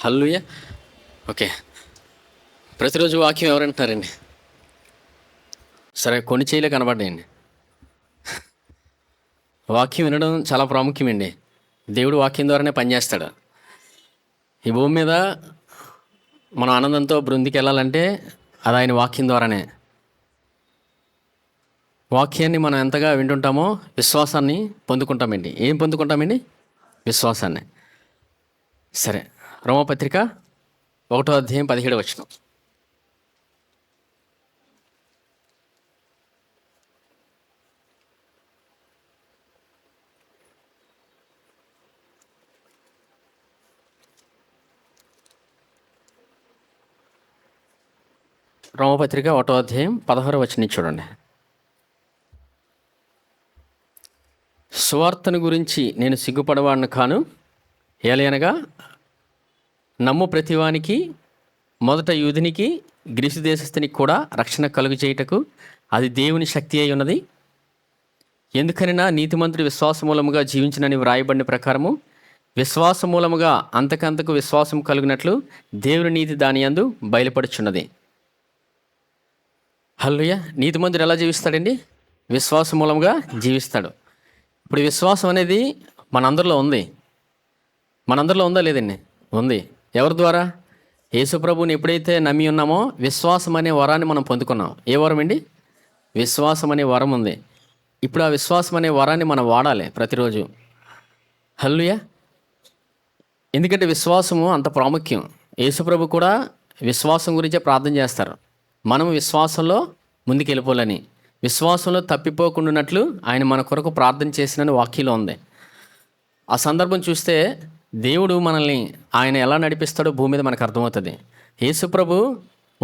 హల్లెలూయా. Okay, ప్రతిరోజు వాక్యం ఎవరంటున్నారండి? సరే, కొన్ని చేయలే కనబడ్డాయండి. వాక్యం వినడం చాలా ప్రాముఖ్యమండి. దేవుడు వాక్యం ద్వారానే పనిచేస్తాడు. ఈ భూమి మీద మనం ఆనందంతో బృందికి వెళ్ళాలంటే అది ఆయన వాక్యం ద్వారానే. వాక్యాన్ని మనం ఎంతగా వింటుంటామో విశ్వాసాన్ని పొందుకుంటామండి. ఏం పొందుకుంటామండి? విశ్వాసాన్ని. సరే, రోమపత్రిక 1వ అధ్యాయం 17వ వచనం. రోమపత్రిక 1వ అధ్యాయం 16వ వచనం చూడండి. సువార్తను గురించి నేను సిగ్గుపడవాడిని కాను, ఏలయనగా నమ్ము ప్రతివానికి, మొదట యూదునికి గ్రీసు దేశస్థునికి కూడా రక్షణ కలుగు చేయుటకు అది దేవుని శక్తి అయి ఉన్నది. ఎందుకనినా నీతిమంతుడు విశ్వాసమూలముగా జీవించినని వ్రాయబడిన ప్రకారము విశ్వాసమూలముగా అంతకంతకు విశ్వాసం కలుగునట్లు దేవుని నీతి దాని యందు బయలుపడుచున్నది. హల్లెలూయా. నీతిమంతుడు ఎలా జీవిస్తాడండి? విశ్వాసమూలముగా జీవిస్తాడు. ఇప్పుడు విశ్వాసం అనేది మనందరిలో ఉంది. మనందరిలో ఉందా లేదండి? ఉంది. ఎవరి ద్వారా? యేసు ప్రభువుని ఎప్పుడైతే నమ్మి ఉన్నామో విశ్వాసం అనే వరాన్ని మనం పొందుకున్నాం. ఏ వరం అండి? విశ్వాసం అనే వరం ఉంది. ఇప్పుడు ఆ విశ్వాసం అనే వరాన్ని మనం వాడాలి ప్రతిరోజు. హల్లెలూయా. ఎందుకంటే విశ్వాసము అంత ప్రాముఖ్యం. యేసు ప్రభు కూడా విశ్వాసం గురించే ప్రార్థన చేస్తారు. మనం విశ్వాసంలో ముందుకు వెళ్ళిపోవాలని, విశ్వాసంలో తప్పిపోకుండానట్లు ఆయన మన కొరకు ప్రార్థన చేసినని వాక్యంలో ఉంది. ఆ సందర్భం చూస్తే దేవుడు మనల్ని ఆయన ఎలా నడిపిస్తాడో భూమి మీద మనకు అర్థమవుతుంది. యేసు ప్రభు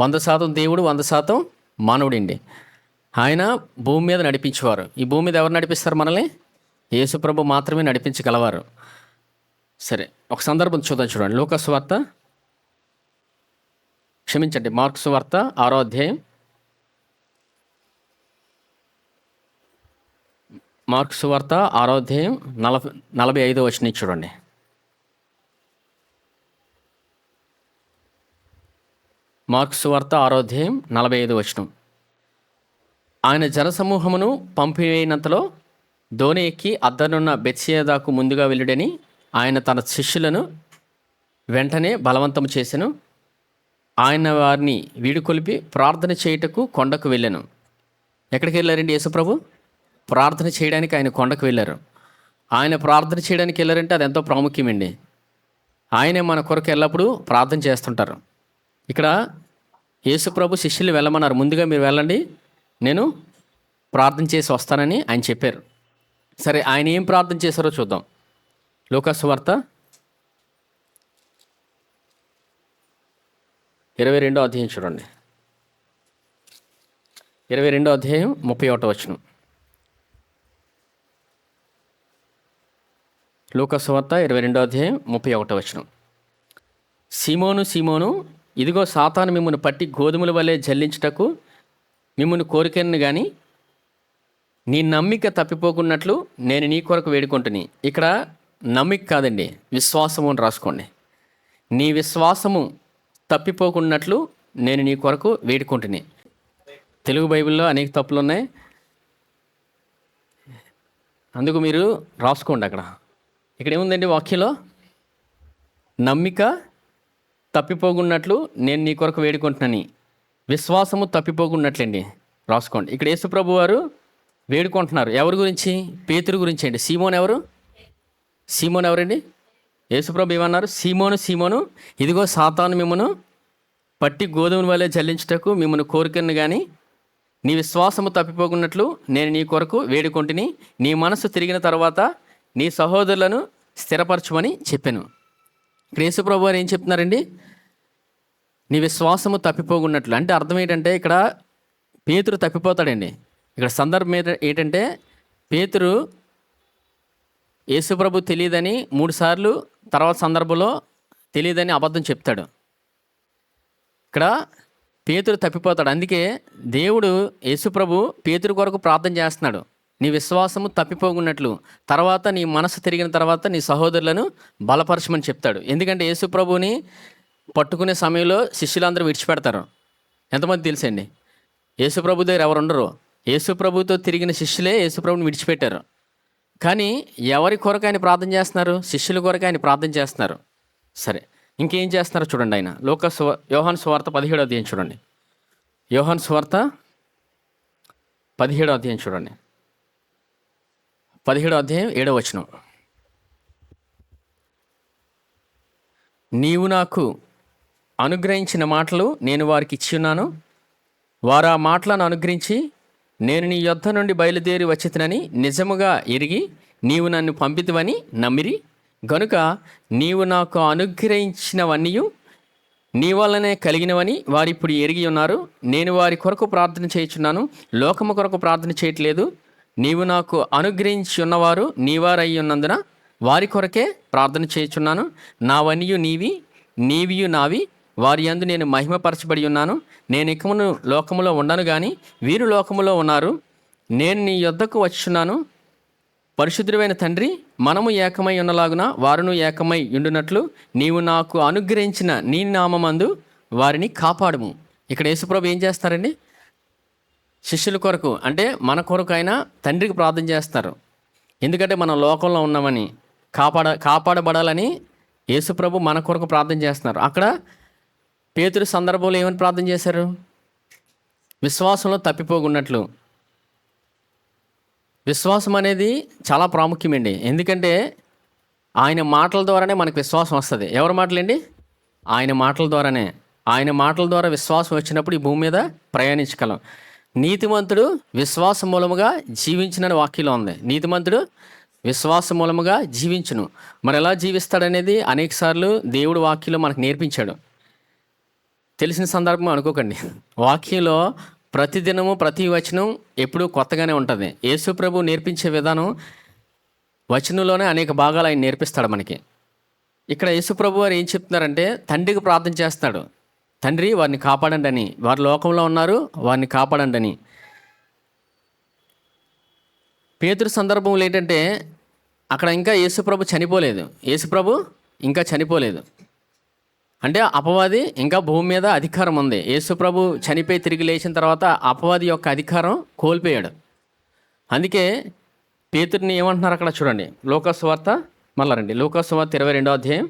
100% దేవుడు, 100% మానవుడండి. ఆయన భూమి మీద నడిపించేవారు. ఈ భూమి మీద ఎవరు నడిపిస్తారు మనల్ని? యేసు ప్రభు మాత్రమే నడిపించగలవారు. సరే, ఒక సందర్భం చూద్దాం. చూడండి, లూకాసు వార్త, క్షమించండి, మార్కు వార్త 6వ అధ్యాయం. మార్కు సువార్త 6వ అధ్యాయం 45వ వచనం చూడండి. మార్కు సువార్త 6వ అధ్యాయం 45వ వచనం. ఆయన జనసమూహమును పంపివేయినంతలో దోణి ఎక్కి అద్దనున్న బెత్షెదాకు ముందుగా వెళ్ళుడని ఆయన తన శిష్యులను వెంటనే బలవంతం చేసెను. ఆయన వారిని వీడుకొలిపి ప్రార్థన చేయుటకు కొండకు వెళ్ళాను. ఎక్కడికి వెళ్ళారండి యేసుప్రభు? ప్రార్థన చేయడానికి ఆయన కొండకు వెళ్ళారు. ఆయన ప్రార్థన చేయడానికి వెళ్ళారంటే అది ఎంతో ప్రాముఖ్యమండి. ఆయనే మన కొరకు ఎల్లప్పుడూ ప్రార్థన చేస్తుంటారు. ఇక్కడ యేసుప్రభు శిష్యులు వెళ్ళమన్నారు. ముందుగా మీరు వెళ్ళండి, నేను ప్రార్థన చేసి వస్తానని ఆయన చెప్పారు. సరే, ఆయన ఏం ప్రార్థన చేశారో చూద్దాం. లూకాసు వార్త 22వ అధ్యాయం చూడండి. 22వ అధ్యాయం 31వ వచనం. లూకాసు వార్త 22వ అధ్యాయం 31వ వచనం. సీమోను, సీమోను, ఇదిగో సాతాను మిమ్మల్ని పట్టి గోధుమల వలె జల్లించుటకు మిమ్మల్ని కోరికను కానీ నీ నమ్మిక తప్పిపోకున్నట్లు నేను నీ కొరకు వేడుకుంటుని. ఇక్కడ నమ్మిక కాదండి, విశ్వాసము అని రాసుకోండి. నీ విశ్వాసము తప్పిపోకున్నట్లు నేను నీ కొరకు వేడుకుంటుని. తెలుగు బైబిల్లో అనేక తప్పులు ఉన్నాయి, అందుకు మీరు రాసుకోండి. ఇక్కడ ఏముందండి వాక్యంలో? నమ్మిక తప్పిపోకున్నట్లు నేను నీ కొరకు వేడుకుంటున్నాను. విశ్వాసము తప్పిపోకున్నట్లండి, రాసుకోండి. ఇక్కడ యేసుప్రభు వారు వేడుకుంటున్నారు. ఎవరి గురించి? పేతురు గురించి అండి. సీమోన్ ఎవరు? సీమోన్ ఎవరండి? యేసుప్రభు ఏమన్నారు? సీమోను, సీమోను, ఇదిగో సాతాను మిమ్మను పట్టి గోధుమల వలె జల్లించుటకు మిమ్మల్ని కోరికను కానీ నీ విశ్వాసము తప్పిపోకున్నట్లు నేను నీ కొరకు వేడుకుంటుని. నీ మనసు తిరిగిన తర్వాత నీ సహోదరులను స్థిరపరచమని చెప్పాను. ఇక్కడ యేసుప్రభు వారు ఏం చెప్తున్నారండి? నీ విశ్వాసము తప్పిపోకున్నట్లు. అంటే అర్థం ఏంటంటే ఇక్కడ పేతురు తప్పిపోతాడండి. ఇక్కడ సందర్భం ఏంటంటే పేతురు యేసుప్రభు తెలియదని 3 సార్లు, తర్వాత సందర్భంలో తెలియదని అబద్ధం చెప్తాడు. ఇక్కడ పేతురు తప్పిపోతాడు. అందుకే దేవుడు యేసుప్రభు పేతురు కొరకు ప్రార్థన చేస్తున్నాడు. నీ విశ్వాసము తప్పిపోకున్నట్లు, తర్వాత నీ మనసు తిరిగిన తర్వాత నీ సహోదరులను బలపరచమని చెప్తాడు. ఎందుకంటే యేసుప్రభుని పట్టుకునే సమయంలో శిష్యులందరూ విడిచిపెడతారు. ఎంతమంది తెలుసండి? యేసుప్రభు దగ్గర ఎవరు ఉండరు. యేసుప్రభుతో తిరిగిన శిష్యులే యేసుప్రభుని విడిచిపెట్టారు. కానీ ఎవరి కొరకు ఆయన ప్రార్థన చేస్తున్నారు? శిష్యుల కొరకు ఆయన ప్రార్థన చేస్తున్నారు. సరే, ఇంకేం చేస్తున్నారో చూడండి. ఆయన యోహాను సువార్త 17వ అధ్యాయం చూడండి. యోహాను సువార్త 17వ అధ్యాయం చూడండి. 17వ అధ్యాయం 7వ వచనం. నీవు నాకు అనుగ్రహించిన మాటలు నేను వారికి ఇచ్చి ఉన్నాను. వారు ఆ మాటలను అనుగ్రహించి నేను నీ యొద్ద నుండి బయలుదేరి వచ్చితినని నిజముగా ఎరిగి నీవు నన్ను పంపితివని నమ్మిరి. గనుక నీవు నాకు అనుగ్రహించినవన్నీ నీ వల్లనే కలిగినవని వారిప్పుడు ఎరిగి ఉన్నారు. నేను వారి కొరకు ప్రార్థన చేయుచున్నాను, లోకము కొరకు ప్రార్థన చేయట్లేదు. నీవు నాకు అనుగ్రహించి ఉన్నవారు నీవారై ఉన్నందున వారి కొరకే ప్రార్థన చేయుచున్నాను. నావన్నీయు నీవి, నీవియు నావి, వారి యందు నేను మహిమపరచబడి ఉన్నాను. నేను ఇకమును లోకములో ఉండను కానీ వీరు లోకములో ఉన్నారు. నేను నీ యొద్దకు వచ్చున్నాను. పరిశుద్ధుడైన తండ్రి, మనము ఏకమై ఉన్నలాగున వారును ఏకమై ఉండునట్లు నీవు నాకు అనుగ్రహించిన నీ నామమందు వారిని కాపాడుము. ఇక్కడ యేసుప్రభు ఏం చేస్తారండి? శిష్యుల కొరకు, అంటే మన కొరకు అయినా తండ్రికి ప్రార్థన చేస్తారు. ఎందుకంటే మనం లోకంలో ఉన్నామని, కాపాడబడాలని యేసుప్రభు మన కొరకు ప్రార్థన చేస్తున్నారు. అక్కడ పేతురు సందర్భంలో ఏమని ప్రార్థన చేశారు? విశ్వాసంలో తప్పిపోకున్నట్లు. విశ్వాసం అనేది చాలా ప్రాముఖ్యమండి. ఎందుకంటే ఆయన మాటల ద్వారానే మనకు విశ్వాసం వస్తుంది. ఎవరి మాటలండి? ఆయన మాటల ద్వారానే. ఆయన మాటల ద్వారా విశ్వాసం వచ్చినప్పుడు ఈ భూమి మీద ప్రయాణించగలం. నీతిమంతుడు విశ్వాస మూలముగా జీవించినని వాక్యంలో ఉంది. నీతిమంతుడు విశ్వాస మూలముగా జీవించును. మరి ఎలా జీవిస్తాడనేది అనేకసార్లు దేవుడు వాక్యంలో మనకు నేర్పించాడు. తెలిసిన సందర్భం అనుకోకండి. వాక్యంలో ప్రతిదినము ప్రతి వచనం ఎప్పుడూ కొత్తగానే ఉంటుంది. యేసు ప్రభు నేర్పించే విధానం వచనంలోనే అనేక భాగాలు ఆయన నేర్పిస్తాడు మనకి. ఇక్కడ యేసు ప్రభు వారు ఏం చెప్తున్నారంటే తండ్రికి ప్రార్థన చేస్తాడు. తండ్రి, వారిని కాపాడండి అని. వారు లోకంలో ఉన్నారు, వారిని కాపాడండి అని. పేతురు సందర్భంలో ఏంటంటే అక్కడ ఇంకా యేసు ప్రభు చనిపోలేదు. యేసు ప్రభు ఇంకా చనిపోలేదు. అంటే అపవాది ఇంకా భూమి మీద అధికారం ఉంది. యేసుప్రభు చనిపోయి తిరిగి లేచిన తర్వాత అపవాది యొక్క అధికారం కోల్పోయాడు. అందుకే పేతురుని ఏమంటున్నారు అక్కడ చూడండి. లూకాసు వార్త మళ్ళా రండి. లూకాసు వార్త 22వ అధ్యాయం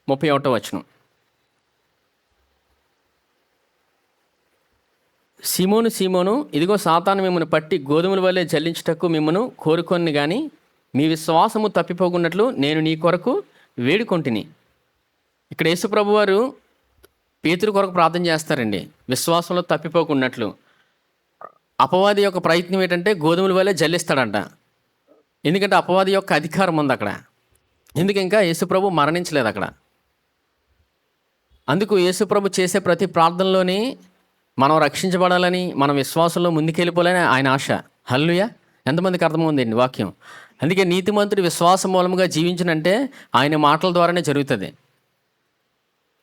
31వ వచనం. సీమోను, సీమోను, ఇదిగో సాతాను మిమ్మల్ని పట్టి గోధుమల వల్లే జల్లించుటకు మిమ్మను కోరుకొని కానీ మీ విశ్వాసము తప్పిపోకున్నట్లు నేను నీ కొరకు వేడుకొంటిని. ఇక్కడ యేసుప్రభు వారు పేతురు కొరకు ప్రార్థన చేస్తారండి, విశ్వాసంలో తప్పిపోకున్నట్లు. అపవాది యొక్క ప్రయత్నం ఏంటంటే గోధుమల వల్లే జల్లిస్తాడంట. ఎందుకంటే అపవాది యొక్క అధికారం ఉంది అక్కడ. ఎందుకు ఇంకా యేసుప్రభు మరణించలేదు అక్కడ. అందుకు యేసుప్రభు చేసే ప్రతి ప్రార్థనలోని మనం రక్షించబడాలని, మనం విశ్వాసంలో ముందుకెళ్ళిపోవాలని ఆయన ఆశ. హల్లెలూయా! ఎంతమందికి అర్థమవుందండి వాక్యం? అందుకే నీతిమంతుడు విశ్వాసం మూలంగా జీవించినంటే ఆయన మాటల ద్వారానే జరుగుతుంది.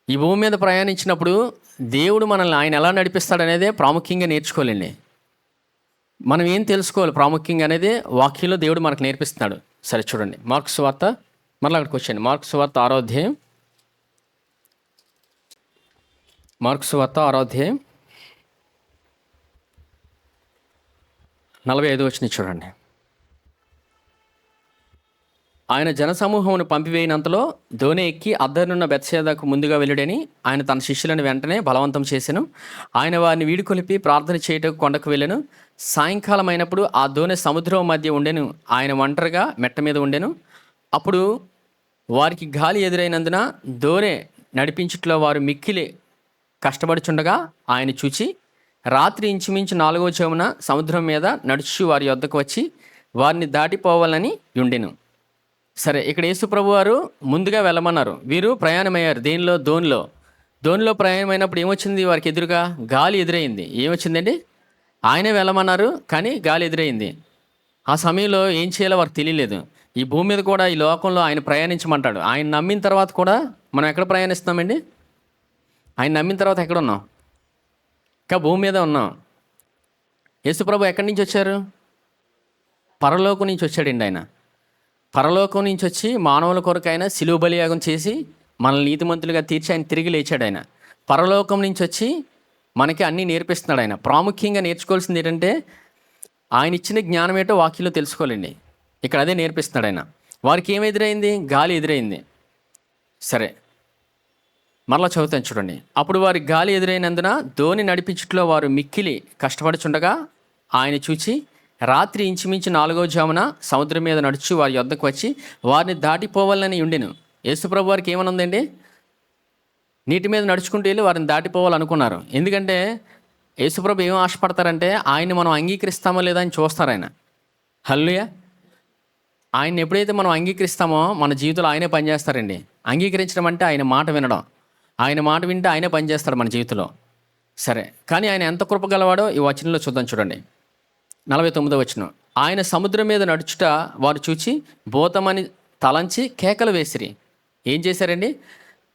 ఈ భూమి మీద ప్రయాణించినప్పుడు దేవుడు మనల్ని ఆయన ఎలా నడిపిస్తాడనేదే ప్రాముఖ్యంగా నేర్చుకోవాలండి. మనం ఏం తెలుసుకోవాలి ప్రాముఖ్యంగా అనేది వాక్యంలో దేవుడు మనకు నేర్పిస్తున్నాడు. సరే చూడండి, మార్కు సువార్త మళ్ళీ అక్కడికి వచ్చేయండి. మార్కు సువార్త 6వ అధ్యాయం. మార్కు సువార్త 6వ అధ్యాయం 45వ వచనం చూడండి. ఆయన జనసమూహమును పంపివేయినంతలో దోణి ఎక్కి అద్దరునున్న బెత్షెదాకు ముందుగా వెళ్ళుడని ఆయన తన శిష్యులను వెంటనే బలవంతం చేసెను. ఆయన వారిని వీడుకొలిపి ప్రార్థన చేయుటకు కొండకు వెళ్ళెను. సాయంకాలం అయినప్పుడు ఆ దోణి సముద్రం మధ్య ఉండెను. ఆయన ఒంటరిగా మెట్ట మీద ఉండెను. అప్పుడు వారికి గాలి ఎదురైనందున దోణి నడిపించుట్లో వారు మిక్కిలి కష్టపడుచుండగా ఆయన చూచి రాత్రి ఇంచుమించు 4వ జామున సముద్రం మీద నడుచు వారి యొద్దకు వచ్చి వారిని దాటిపోవాలని ఉండెను. సరే, ఇక్కడ యేసుప్రభు వారు ముందుగా వెళ్ళమన్నారు. వీరు ప్రయాణమయ్యారు. దేనిలో? దోనిలో ప్రయాణమైనప్పుడు ఏమొచ్చింది? వారికి ఎదురుగా గాలి ఎదురైంది. ఏమొచ్చిందండి? ఆయనే వెళ్ళమన్నారు, కానీ గాలి ఎదురైంది. ఆ సమయంలో ఏం చేయాలో వారికి తెలియలేదు. ఈ భూమి మీద కూడా, ఈ లోకంలో ఆయన ప్రయాణించమంటాడు. ఆయన నమ్మిన తర్వాత కూడా మనం ఎక్కడ ప్రయాణిస్తున్నామండి? ఆయన నమ్మిన తర్వాత ఎక్కడ ఉన్నాం? ఇంకా భూమి మీద ఉన్నాం. యేసుప్రభు ఎక్కడి నుంచి వచ్చారు? పరలోకం నుంచి వచ్చాడండి ఆయన. పరలోకం నుంచి వచ్చి మానవుల కొరకైనా శిలువ బలియాగం చేసి మనల్ని నీతిమంతులుగా తీర్చి ఆయన తిరిగి లేచాడు. ఆయన పరలోకం నుంచి వచ్చి మనకి అన్నీ నేర్పిస్తున్నాడు. ఆయన ప్రాముఖ్యంగా నేర్చుకోవాల్సింది ఏంటంటే ఆయన ఇచ్చిన జ్ఞానం ఏంటో వాక్యంలో తెలుసుకోవాలండి. ఇక్కడ అదే నేర్పిస్తున్నాడు ఆయన. వారికి ఏం ఎదురైంది? గాలి ఎదురైంది. సరే, మరలా చదువుతాను చూడండి. అప్పుడు వారికి గాలి ఎదురైనందున ధోని నడిపించుట్లో వారు మిక్కిలి కష్టపడుచుండగా ఆయన చూచి రాత్రి ఇంచుమించు 4వ జామున సముద్రం మీద నడుచు వారి యొద్దకు వచ్చి వారిని దాటిపోవాలని ఉండెను. యేసుప్రభు వారికి ఏమనుందండి? నీటి మీద నడుచుకుంటూ వెళ్ళి వారిని దాటిపోవాలనుకున్నారు. ఎందుకంటే యేసుప్రభు ఏం ఆశపడతారంటే ఆయన్ని మనం అంగీకరిస్తామో లేదా అని చూస్తారు ఆయన. హల్లెలూయా. ఆయన్ని ఎప్పుడైతే మనం అంగీకరిస్తామో మన జీవితంలో ఆయనే పనిచేస్తారండి. అంగీకరించడం అంటే ఆయన మాట వినడం. ఆయన మాట వింటే ఆయనే పనిచేస్తాడు మన జీవితంలో. సరే, కానీ ఆయన ఎంత కృపగలవాడో ఈ వచనంలో చూద్దాం చూడండి. 49వ వచనం. ఆయన సముద్రం మీద నడుచుట వారు చూచి భూతమని తలంచి కేకలు వేసిరి. ఏం చేశారండి?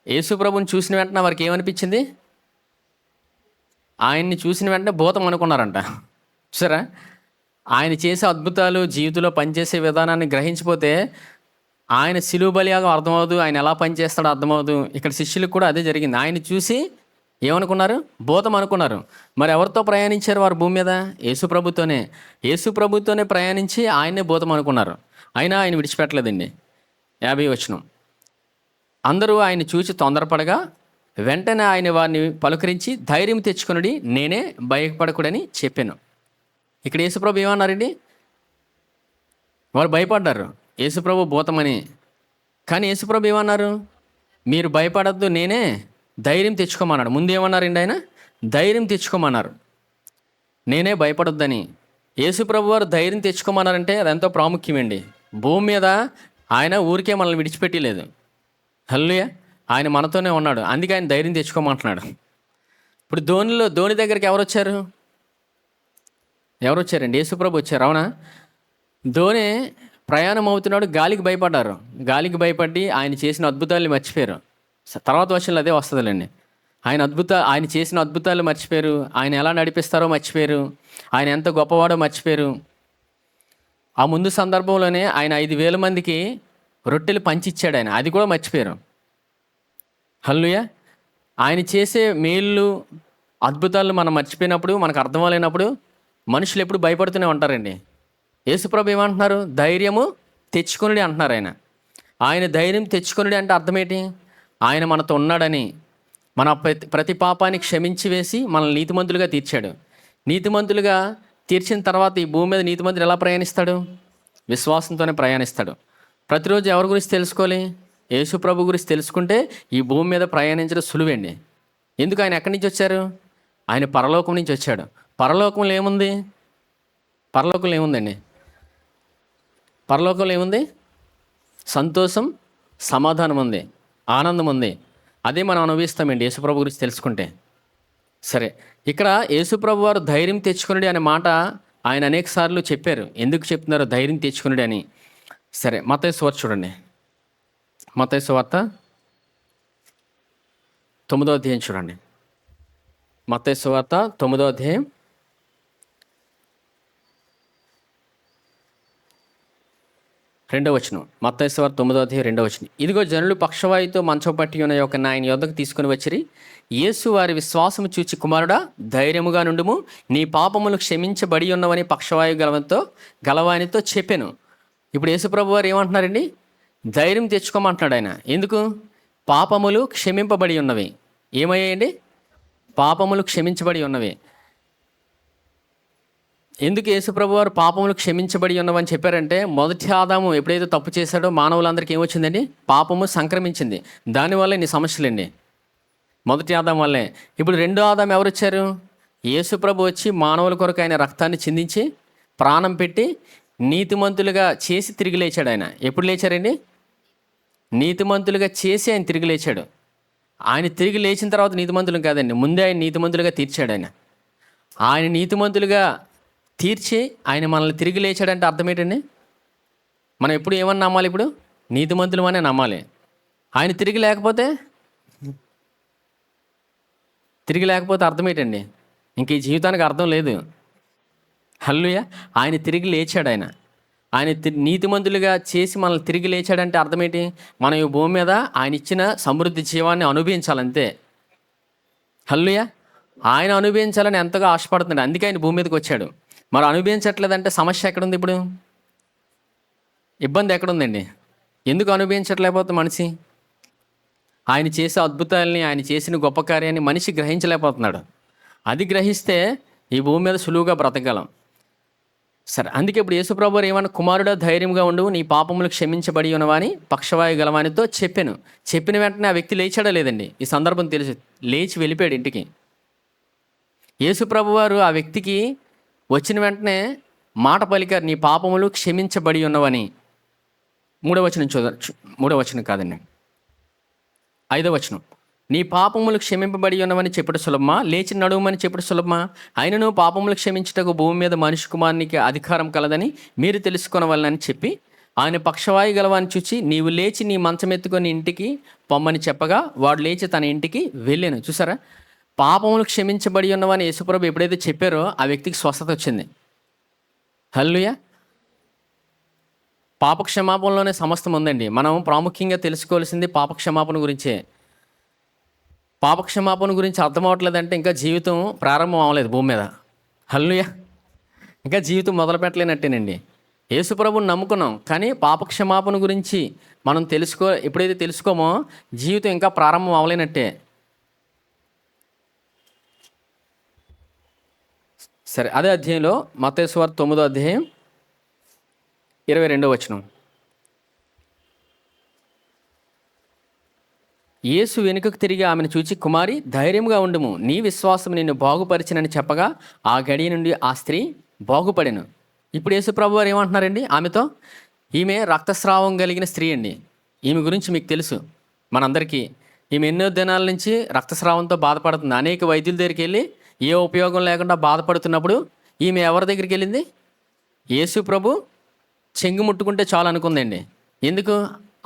యేసుప్రభుని చూసిన వెంటనే వారికి ఏమనిపించింది? ఆయన్ని చూసిన వెంటనే భూతం అనుకున్నారంట. సరే, ఆయన చేసే అద్భుతాలు జీవితంలో పనిచేసే విధానాన్ని గ్రహించిపోతే ఆయన శిలువ బలియాగం అర్థమవుదు, ఆయన ఎలా పనిచేస్తాడో అర్థమవుదు. ఇక్కడ శిష్యులకు కూడా అదే జరిగింది. ఆయన చూసి ఏమనుకున్నారు? భూతం అనుకున్నారు. మరి ఎవరితో ప్రయాణించారు వారు భూమి మీద? యేసుప్రభుతోనే ప్రయాణించి ఆయన్నే భూతం అనుకున్నారు. అయినా ఆయన విడిచిపెట్టలేదండి. 50వ వచనం. అందరూ ఆయన చూసి తొందరపడగా వెంటనే ఆయన వారిని పలుకరించి ధైర్యం తెచ్చుకొనుడి, నేనే, భయపడకూడని చెప్పాను. ఇక్కడ యేసుప్రభు ఏమన్నారండి? వారు భయపడ్డారు యేసుప్రభు భూతమని. కానీ యేసుప్రభు ఏమన్నారు? మీరు భయపడద్దు, నేనే, ధైర్యం తెచ్చుకోమన్నాడు. ముందు ఏమన్నారండి? ఆయన ధైర్యం తెచ్చుకోమన్నారు, నేనే, భయపడొద్దని. యేసుప్రభు వారు ధైర్యం తెచ్చుకోమన్నారంటే అది ఎంతో ప్రాముఖ్యమండి. భూమి మీద ఆయన ఊరికే మనల్ని విడిచిపెట్టలేదు. హల్లెలూయా. ఆయన మనతోనే ఉన్నాడు. అందుకే ఆయన ధైర్యం తెచ్చుకోమంటున్నాడు. ఇప్పుడు ధోని దగ్గరికి ఎవరు వచ్చారండి? యేసుప్రభు వచ్చారు. అవునా? ధోని ప్రయాణం అవుతున్నాడు, గాలికి భయపడ్డారు. గాలికి భయపడి ఆయన చేసిన అద్భుతాలు మర్చిపోయారు. తర్వాత వర్షంలో అదే వస్తుందిలేండి. ఆయన చేసిన అద్భుతాలు మర్చిపోయారు. ఆయన ఎలా నడిపిస్తారో మర్చిపోయారు. ఆయన ఎంత గొప్పవాడో మర్చిపోయారు. ఆ ముందు సందర్భంలోనే ఆయన 5,000 మందికి రొట్టెలు పంచిచ్చాడు. ఆయన అది కూడా మర్చిపోయారు. హల్లెలూయా. ఆయన చేసే మేళ్ళు అద్భుతాలు మనం మర్చిపోయినప్పుడు, మనకు అర్థం అవ్వలేనప్పుడు మనుషులు ఎప్పుడు భయపడుతూనే ఉంటారండి. యేసుప్రభు ఏమంటున్నారు? ధైర్యము తెచ్చుకొనుడి అంటున్నారు. ఆయన ధైర్యం తెచ్చుకొనుడి అంటే అర్థం ఏంటి? ఆయన మనతో ఉన్నాడని, మన ప్రతి పాపాన్ని క్షమించి వేసి మనల్ని నీతిమంతులుగా తీర్చాడు. నీతిమంతులుగా తీర్చిన తర్వాత ఈ భూమి మీద నీతిమంతులు ఎలా ప్రయాణిస్తాడు? విశ్వాసంతోనే ప్రయాణిస్తాడు. ప్రతిరోజు ఎవరి గురించి తెలుసుకోవాలి? యేసుప్రభు గురించి తెలుసుకుంటే ఈ భూమి మీద ప్రయాణించడం సులువండి. ఎందుకు? ఆయన ఎక్కడి నుంచి వచ్చారు? ఆయన పరలోకం నుంచి వచ్చాడు. పరలోకంలో ఏముంది? పరలోకంలో ఏముందండి? పరలోకంలో ఏముంది? సంతోషం, సమాధానం ఉంది, ఆనందం ఉంది. అదే మనం అనుభవిస్తామండి యేసుప్రభు గురించి తెలుసుకుంటే. సరే, ఇక్కడ యేసుప్రభు వారు ధైర్యం తెచ్చుకునుడి అనే మాట ఆయన అనేక సార్లు చెప్పారు. ఎందుకు చెప్తున్నారు ధైర్యం తెచ్చుకునుడి అని? సరే, మత్తయి సువార్త చూడండి. మత్తయి సువార్త 9వ అధ్యాయం చూడండి. మత్తయి సువార్త 9వ అధ్యాయం 2వ వచనం. మత్తయి సువార్త 9వ అధ్యాయం 2వ వచనం. ఇదిగో జనులు పక్షవాయుతో మంచం పట్టి ఉన్న యొక్క ఆయన యొద్దకు తీసుకుని వచ్చిరి. యేసు వారి విశ్వాసము చూచి, కుమారుడా, ధైర్యముగా నుండుము, నీ పాపములు క్షమించబడి ఉన్నవని పక్షవాయు గలవానితో చెప్పాను. ఇప్పుడు యేసుప్రభు వారు ఏమంటున్నారండి? ధైర్యం తెచ్చుకోమంటున్నాడు ఆయన. ఎందుకు? పాపములు క్షమింపబడి ఉన్నవి. ఏమయ్యాయండి? పాపములు క్షమించబడి ఉన్నవి. ఎందుకు యేసుప్రభు వారు పాపములు క్షమించబడి ఉన్నవని చెప్పారంటే, మొదటి ఆదాము ఎప్పుడైతే తప్పు చేశాడో మానవులందరికీ ఏమొచ్చిందండి? పాపము సంక్రమించింది. దానివల్ల ఇన్ని సమస్యలండి. మొదటి ఆదాం వల్లే. ఇప్పుడు రెండో ఆదాం ఎవరు వచ్చారు? యేసుప్రభు వచ్చి మానవుల కొరకు ఆయన రక్తాన్ని చిందించి ప్రాణం పెట్టి నీతిమంతులుగా చేసి తిరిగి లేచాడు. ఆయన ఎప్పుడు లేచారండి? నీతిమంతులుగా చేసి ఆయన తిరిగి లేచాడు. ఆయన తిరిగి లేచిన తర్వాత నీతిమంతులు కాదండి, ముందే ఆయన నీతిమంతులుగా తీర్చాడు. ఆయన నీతిమంతులుగా తీర్చి ఆయన మనల్ని తిరిగి లేచాడంటే అర్థం ఏంటండి? మనం ఎప్పుడు ఏమని నమ్మాలి? ఇప్పుడు నీతిమంతులు అనే నమ్మాలి. ఆయన తిరిగి లేకపోతే అర్థం ఏంటండి? ఇంక ఈ జీవితానికి అర్థం లేదు. హల్లెలూయా. ఆయన తిరిగి లేచాడు. ఆయన నీతిమంతులుగా చేసి మనల్ని తిరిగి లేచాడంటే అర్థం ఏంటి? మనం ఈ భూమి మీద ఆయన ఇచ్చిన సమృద్ధి జీవాన్ని అనుభవించాలంతే. హల్లెలూయా. ఆయన అనుభవించాలని ఎంతగా ఆశపడుతున్నాడు, అందుకే ఆయన భూమి మీదకి వచ్చాడు. మరి అనుభవించట్లేదంటే సమస్య ఎక్కడుంది? ఇప్పుడు ఇబ్బంది ఎక్కడుందండి? ఎందుకు అనుభవించట్లేకపోతే మనిషి? ఆయన చేసే అద్భుతాలని, ఆయన చేసిన గొప్ప కార్యాన్ని మనిషి గ్రహించలేకపోతున్నాడు. అది గ్రహిస్తే ఈ భూమి మీద సులువుగా బ్రతకగలం. సరే, అందుకే ఇప్పుడు యేసుప్రభు వారు ఏమన్నా, కుమారుడా ధైర్యంగా ఉండు, నీ పాపములు క్షమించబడి ఉన్నవాని పక్షవాయు గలవానితో చెప్పాను. చెప్పిన వెంటనే ఆ వ్యక్తి లేచాడా లేదండి? ఈ సందర్భం తెలుసు, లేచి వెళ్ళిపోయాడు ఇంటికి. యేసుప్రభు వారు ఆ వ్యక్తికి వచ్చిన వెంటనే మాట పలికారు, నీ పాపములు క్షమించబడి ఉన్నవని. 3వ వచనం చూడవచ్చు. 3వ వచనం కాదండి, 5వ వచనం. నీ పాపములు క్షమింపబడి ఉన్నవని చెప్పుడు సులభమా, లేచి నడుమని చెప్పుడు సులభమా? ఆయనను పాపములు క్షమించుటకు భూమి మీద మనిషి కుమారునికి అధికారం కలదని మీరు తెలుసుకొనవలనని చెప్పి ఆయన పక్షవాయు గలవాన్ని చూచి, నీవు లేచి నీ మంచం ఎత్తుకొని ఇంటికి పొమ్మని చెప్పగా వాడు లేచి తన ఇంటికి వెళ్ళాను. చూసారా, పాపములు క్షమించబడి ఉన్నవని యేసుప్రభు ఎప్పుడైతే చెప్పారో ఆ వ్యక్తికి స్వస్థత వచ్చింది. హల్లెలూయా. పాపక్షమాపణలోనే సమస్తం ఉందండి. మనం ప్రాముఖ్యంగా తెలుసుకోవాల్సింది పాపక్షమాపణ గురించే. పాపక్షమాపణ గురించి అర్థం అవ్వట్లేదంటే ఇంకా జీవితం ప్రారంభం అవ్వలేదు భూమి మీద. హల్లెలూయా. ఇంకా జీవితం మొదలు పెట్టలేనట్టేనండి. యేసుప్రభుని నమ్ముకున్నాం, కానీ పాపక్షమాపణ గురించి మనం ఎప్పుడైతే తెలుసుకోమో జీవితం ఇంకా ప్రారంభం అవ్వలేనట్టే. సరే, అదే అధ్యాయంలో మత్తయి సువార్త 9వ అధ్యాయం 22వ వచనం. యేసు వెనుకకు తిరిగి ఆమెను చూచి, కుమారి ధైర్యంగా ఉండుము, నీ విశ్వాసం నిన్ను బాగుపరిచినని చెప్పగా ఆ గడియ నుండి ఆ స్త్రీ బాగుపడెను. ఇప్పుడు యేసు ప్రభు వారు ఏమంటున్నారండి ఆమెతో? ఈమె రక్తస్రావం కలిగిన స్త్రీ అండి. ఈమె గురించి మీకు తెలుసు మనందరికీ. ఈమె ఎన్నో దినాల నుంచి రక్తస్రావంతో బాధపడుతుంది. అనేక వైద్యుల దగ్గరికి వెళ్ళి ఏ ఉపయోగం లేకుండా బాధపడుతున్నప్పుడు ఈమె ఎవరి దగ్గరికి వెళ్ళింది? యేసు ప్రభు చెంగు ముట్టుకుంటే చాలు అనుకుందండి. ఎందుకు?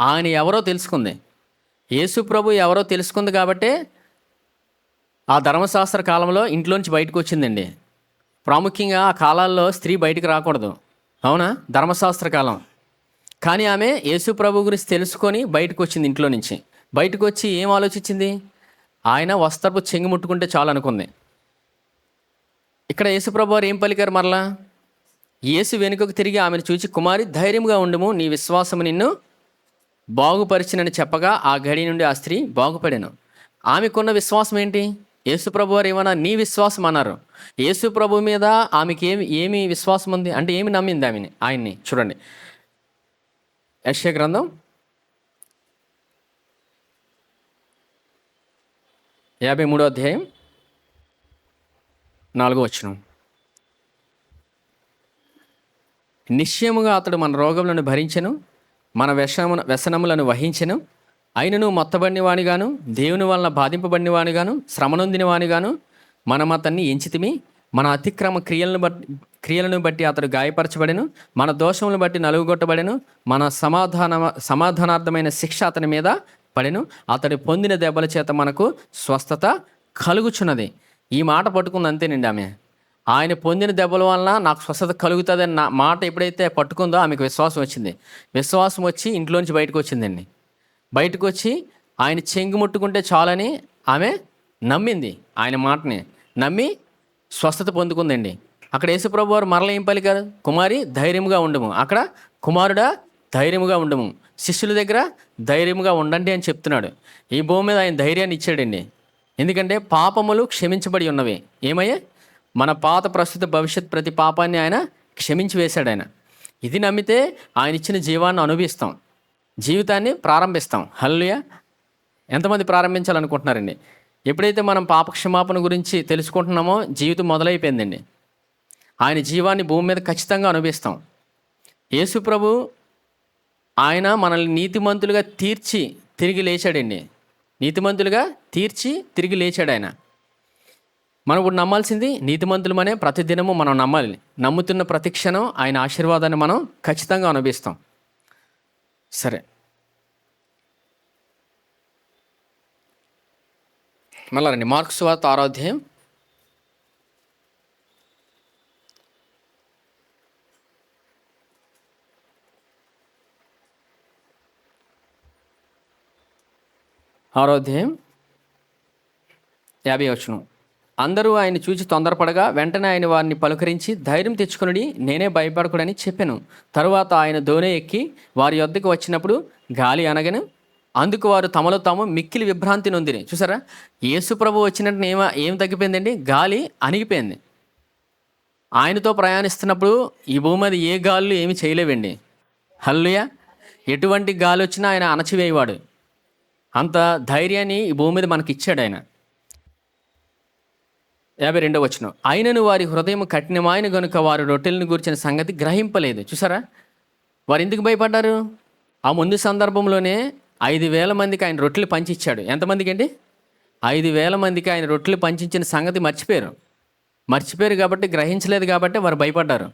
ఆయన ఎవరో తెలుసుకుంది. యేసు ప్రభు ఎవరో తెలుసుకుంది కాబట్టే ఆ ధర్మశాస్త్ర కాలంలో ఇంట్లోంచి బయటకు వచ్చిందండి. ప్రాముఖ్యంగా ఆ కాలాల్లో స్త్రీ బయటకు రాకూడదు, అవునా? ధర్మశాస్త్ర కాలం. కానీ ఆమె యేసు ప్రభు గురించి తెలుసుకొని బయటకు వచ్చింది. ఇంట్లో నుంచి బయటకు వచ్చి ఏం ఆలోచించింది? ఆయన వస్త్రపు చెంగు ముట్టుకుంటే చాలు అనుకుంది. ఇక్కడ యేసు ప్రభు వారు ఏం పలికారు మరలా? యేసు వెనుకకు తిరిగి ఆమెను చూచి, కుమారి ధైర్యంగా ఉండుము, నీ విశ్వాసము నిన్ను బాగుపరిచినని చెప్పగా ఆ గడి నుండి ఆ స్త్రీ బాగుపడాను. ఆమెకున్న విశ్వాసం ఏంటి? యేసు ప్రభు వారు ఏమన్నా నీ విశ్వాసం అన్నారు. యేసు ప్రభు మీద ఆమెకి ఏమి విశ్వాసం ఉంది అంటే ఏమి నమ్మింది ఆయన్ని. చూడండి, యెషయా గ్రంథం 53వ అధ్యాయం 4వ వచనం. నిశ్చయముగా అతడు మన రోగములను భరించెను, మన వ్యసనములను వహించెను. అయినను మొత్తబడిన వానిగాను, దేవుని వలన బాధింపబడిన వానిగాను, శ్రమనొందిన వానిగాను మనం అతన్ని ఎంచితిమి. మన అతిక్రమ క్రియలను బట్టి అతడు గాయపరచబడెను, మన దోషములను బట్టి నలుగుగొట్టబడెను. మన సమాధానార్థమైన శిక్ష అతని మీద పడెను, అతడు పొందిన దెబ్బల చేత మనకు స్వస్థత కలుగుచున్నది. ఈ మాట పట్టుకుంది అంతేనండి ఆమె. ఆయన పొందిన దెబ్బల వలన నాకు స్వస్థత కలుగుతుంది అన్న మాట ఎప్పుడైతే పట్టుకుందో ఆమెకు విశ్వాసం వచ్చింది. విశ్వాసం వచ్చి ఇంట్లోంచి బయటకు వచ్చిందండి. బయటకు వచ్చి ఆయన చెంగు ముట్టుకుంటే చాలని ఆమె నమ్మింది. ఆయన మాటని నమ్మి స్వస్థత పొందుకుందండి. అక్కడ యేసుప్రభు వారు మరల ఏం పలికారు? కుమారి ధైర్యంగా ఉండము. అక్కడ కుమారుడా ధైర్యముగా ఉండము. శిష్యుల దగ్గర ధైర్యంగా ఉండండి అని చెప్తున్నాడు. ఈ భూమి మీద ఆయన ధైర్యాన్ని ఇచ్చాడండి. ఎందుకంటే పాపములు క్షమించబడి ఉన్నవి. ఏమయ్యే? మన పాత ప్రస్తుత భవిష్యత్ ప్రతి పాపాన్ని ఆయన క్షమించి వేశాడు. ఆయన ఇది నమ్మితే ఆయన ఇచ్చిన జీవాన్ని అనుభవిస్తాం, జీవితాన్ని ప్రారంభిస్తాం. హల్లెలూయా. ఎంతమంది ప్రారంభించాలనుకుంటున్నారండి? ఎప్పుడైతే మనం పాపక్షమాపణ గురించి తెలుసుకుంటున్నామో జీవితం మొదలైపోయిందండి. ఆయన జీవాన్ని భూమి మీద ఖచ్చితంగా అనుభవిస్తాం. యేసు ప్రభు ఆయన మనల్ని నీతిమంతులుగా తీర్చి తిరిగి లేచాడండి. నీతిమంతులుగా తీర్చి తిరిగి లేచాడు ఆయన. మనం ఇప్పుడు నమ్మాల్సింది నీతిమంతులమనే ప్రతిదినము మనం నమ్మాలి. నమ్ముతున్న ప్రతి క్షణం ఆయన ఆశీర్వాదాన్ని మనం ఖచ్చితంగా అనుభవిస్తాం. సరే, మళ్ళా రండి మార్కు సువార్త 6వ అధ్యాయం 6వ అధ్యాయం 50వ వచనం. అందరూ ఆయన చూచి తొందరపడగా వెంటనే ఆయన వారిని పలుకరించి ధైర్యం తెచ్చుకొనుడి, నేనే, భయపడకూడని చెప్పాను. తరువాత ఆయన దోణి ఎక్కి వారి యొద్దకు వచ్చినప్పుడు గాలి అనగను, అందుకు వారు తమలో తాము మిక్కిలి విభ్రాంతి నొందిరి. చూసారా, యేసు ప్రభు వచ్చినట్టు ఏం తగ్గిపోయిందండి? గాలి అణిగిపోయింది. ఆయనతో ప్రయాణిస్తున్నప్పుడు ఈ భూమి మీద ఏ గాలులు ఏమి చేయలేవండి. హల్లెలూయా. ఎటువంటి గాలి వచ్చినా ఆయన అణచివేయవాడు. అంత ధైర్యాన్ని ఈ భూమి మీద మనకి ఇచ్చాడు ఆయన. 52వ వచనం. ఆయనను వారి హృదయం కఠినమైన గనుక వారు రొట్టెలను గూర్చిన సంగతి గ్రహింపలేదు. చూసారా, వారు ఎందుకు భయపడ్డారు? ఆ ముందు సందర్భంలోనే 5,000 మందికి ఆయన రొట్టెలు పంచిచ్చాడు. ఎంతమందికి అండి? 5,000 మందికి ఆయన రొట్టెలు పంచించిన సంగతి మర్చిపోయారు కాబట్టి, గ్రహించలేదు కాబట్టి వారు భయపడ్డారు.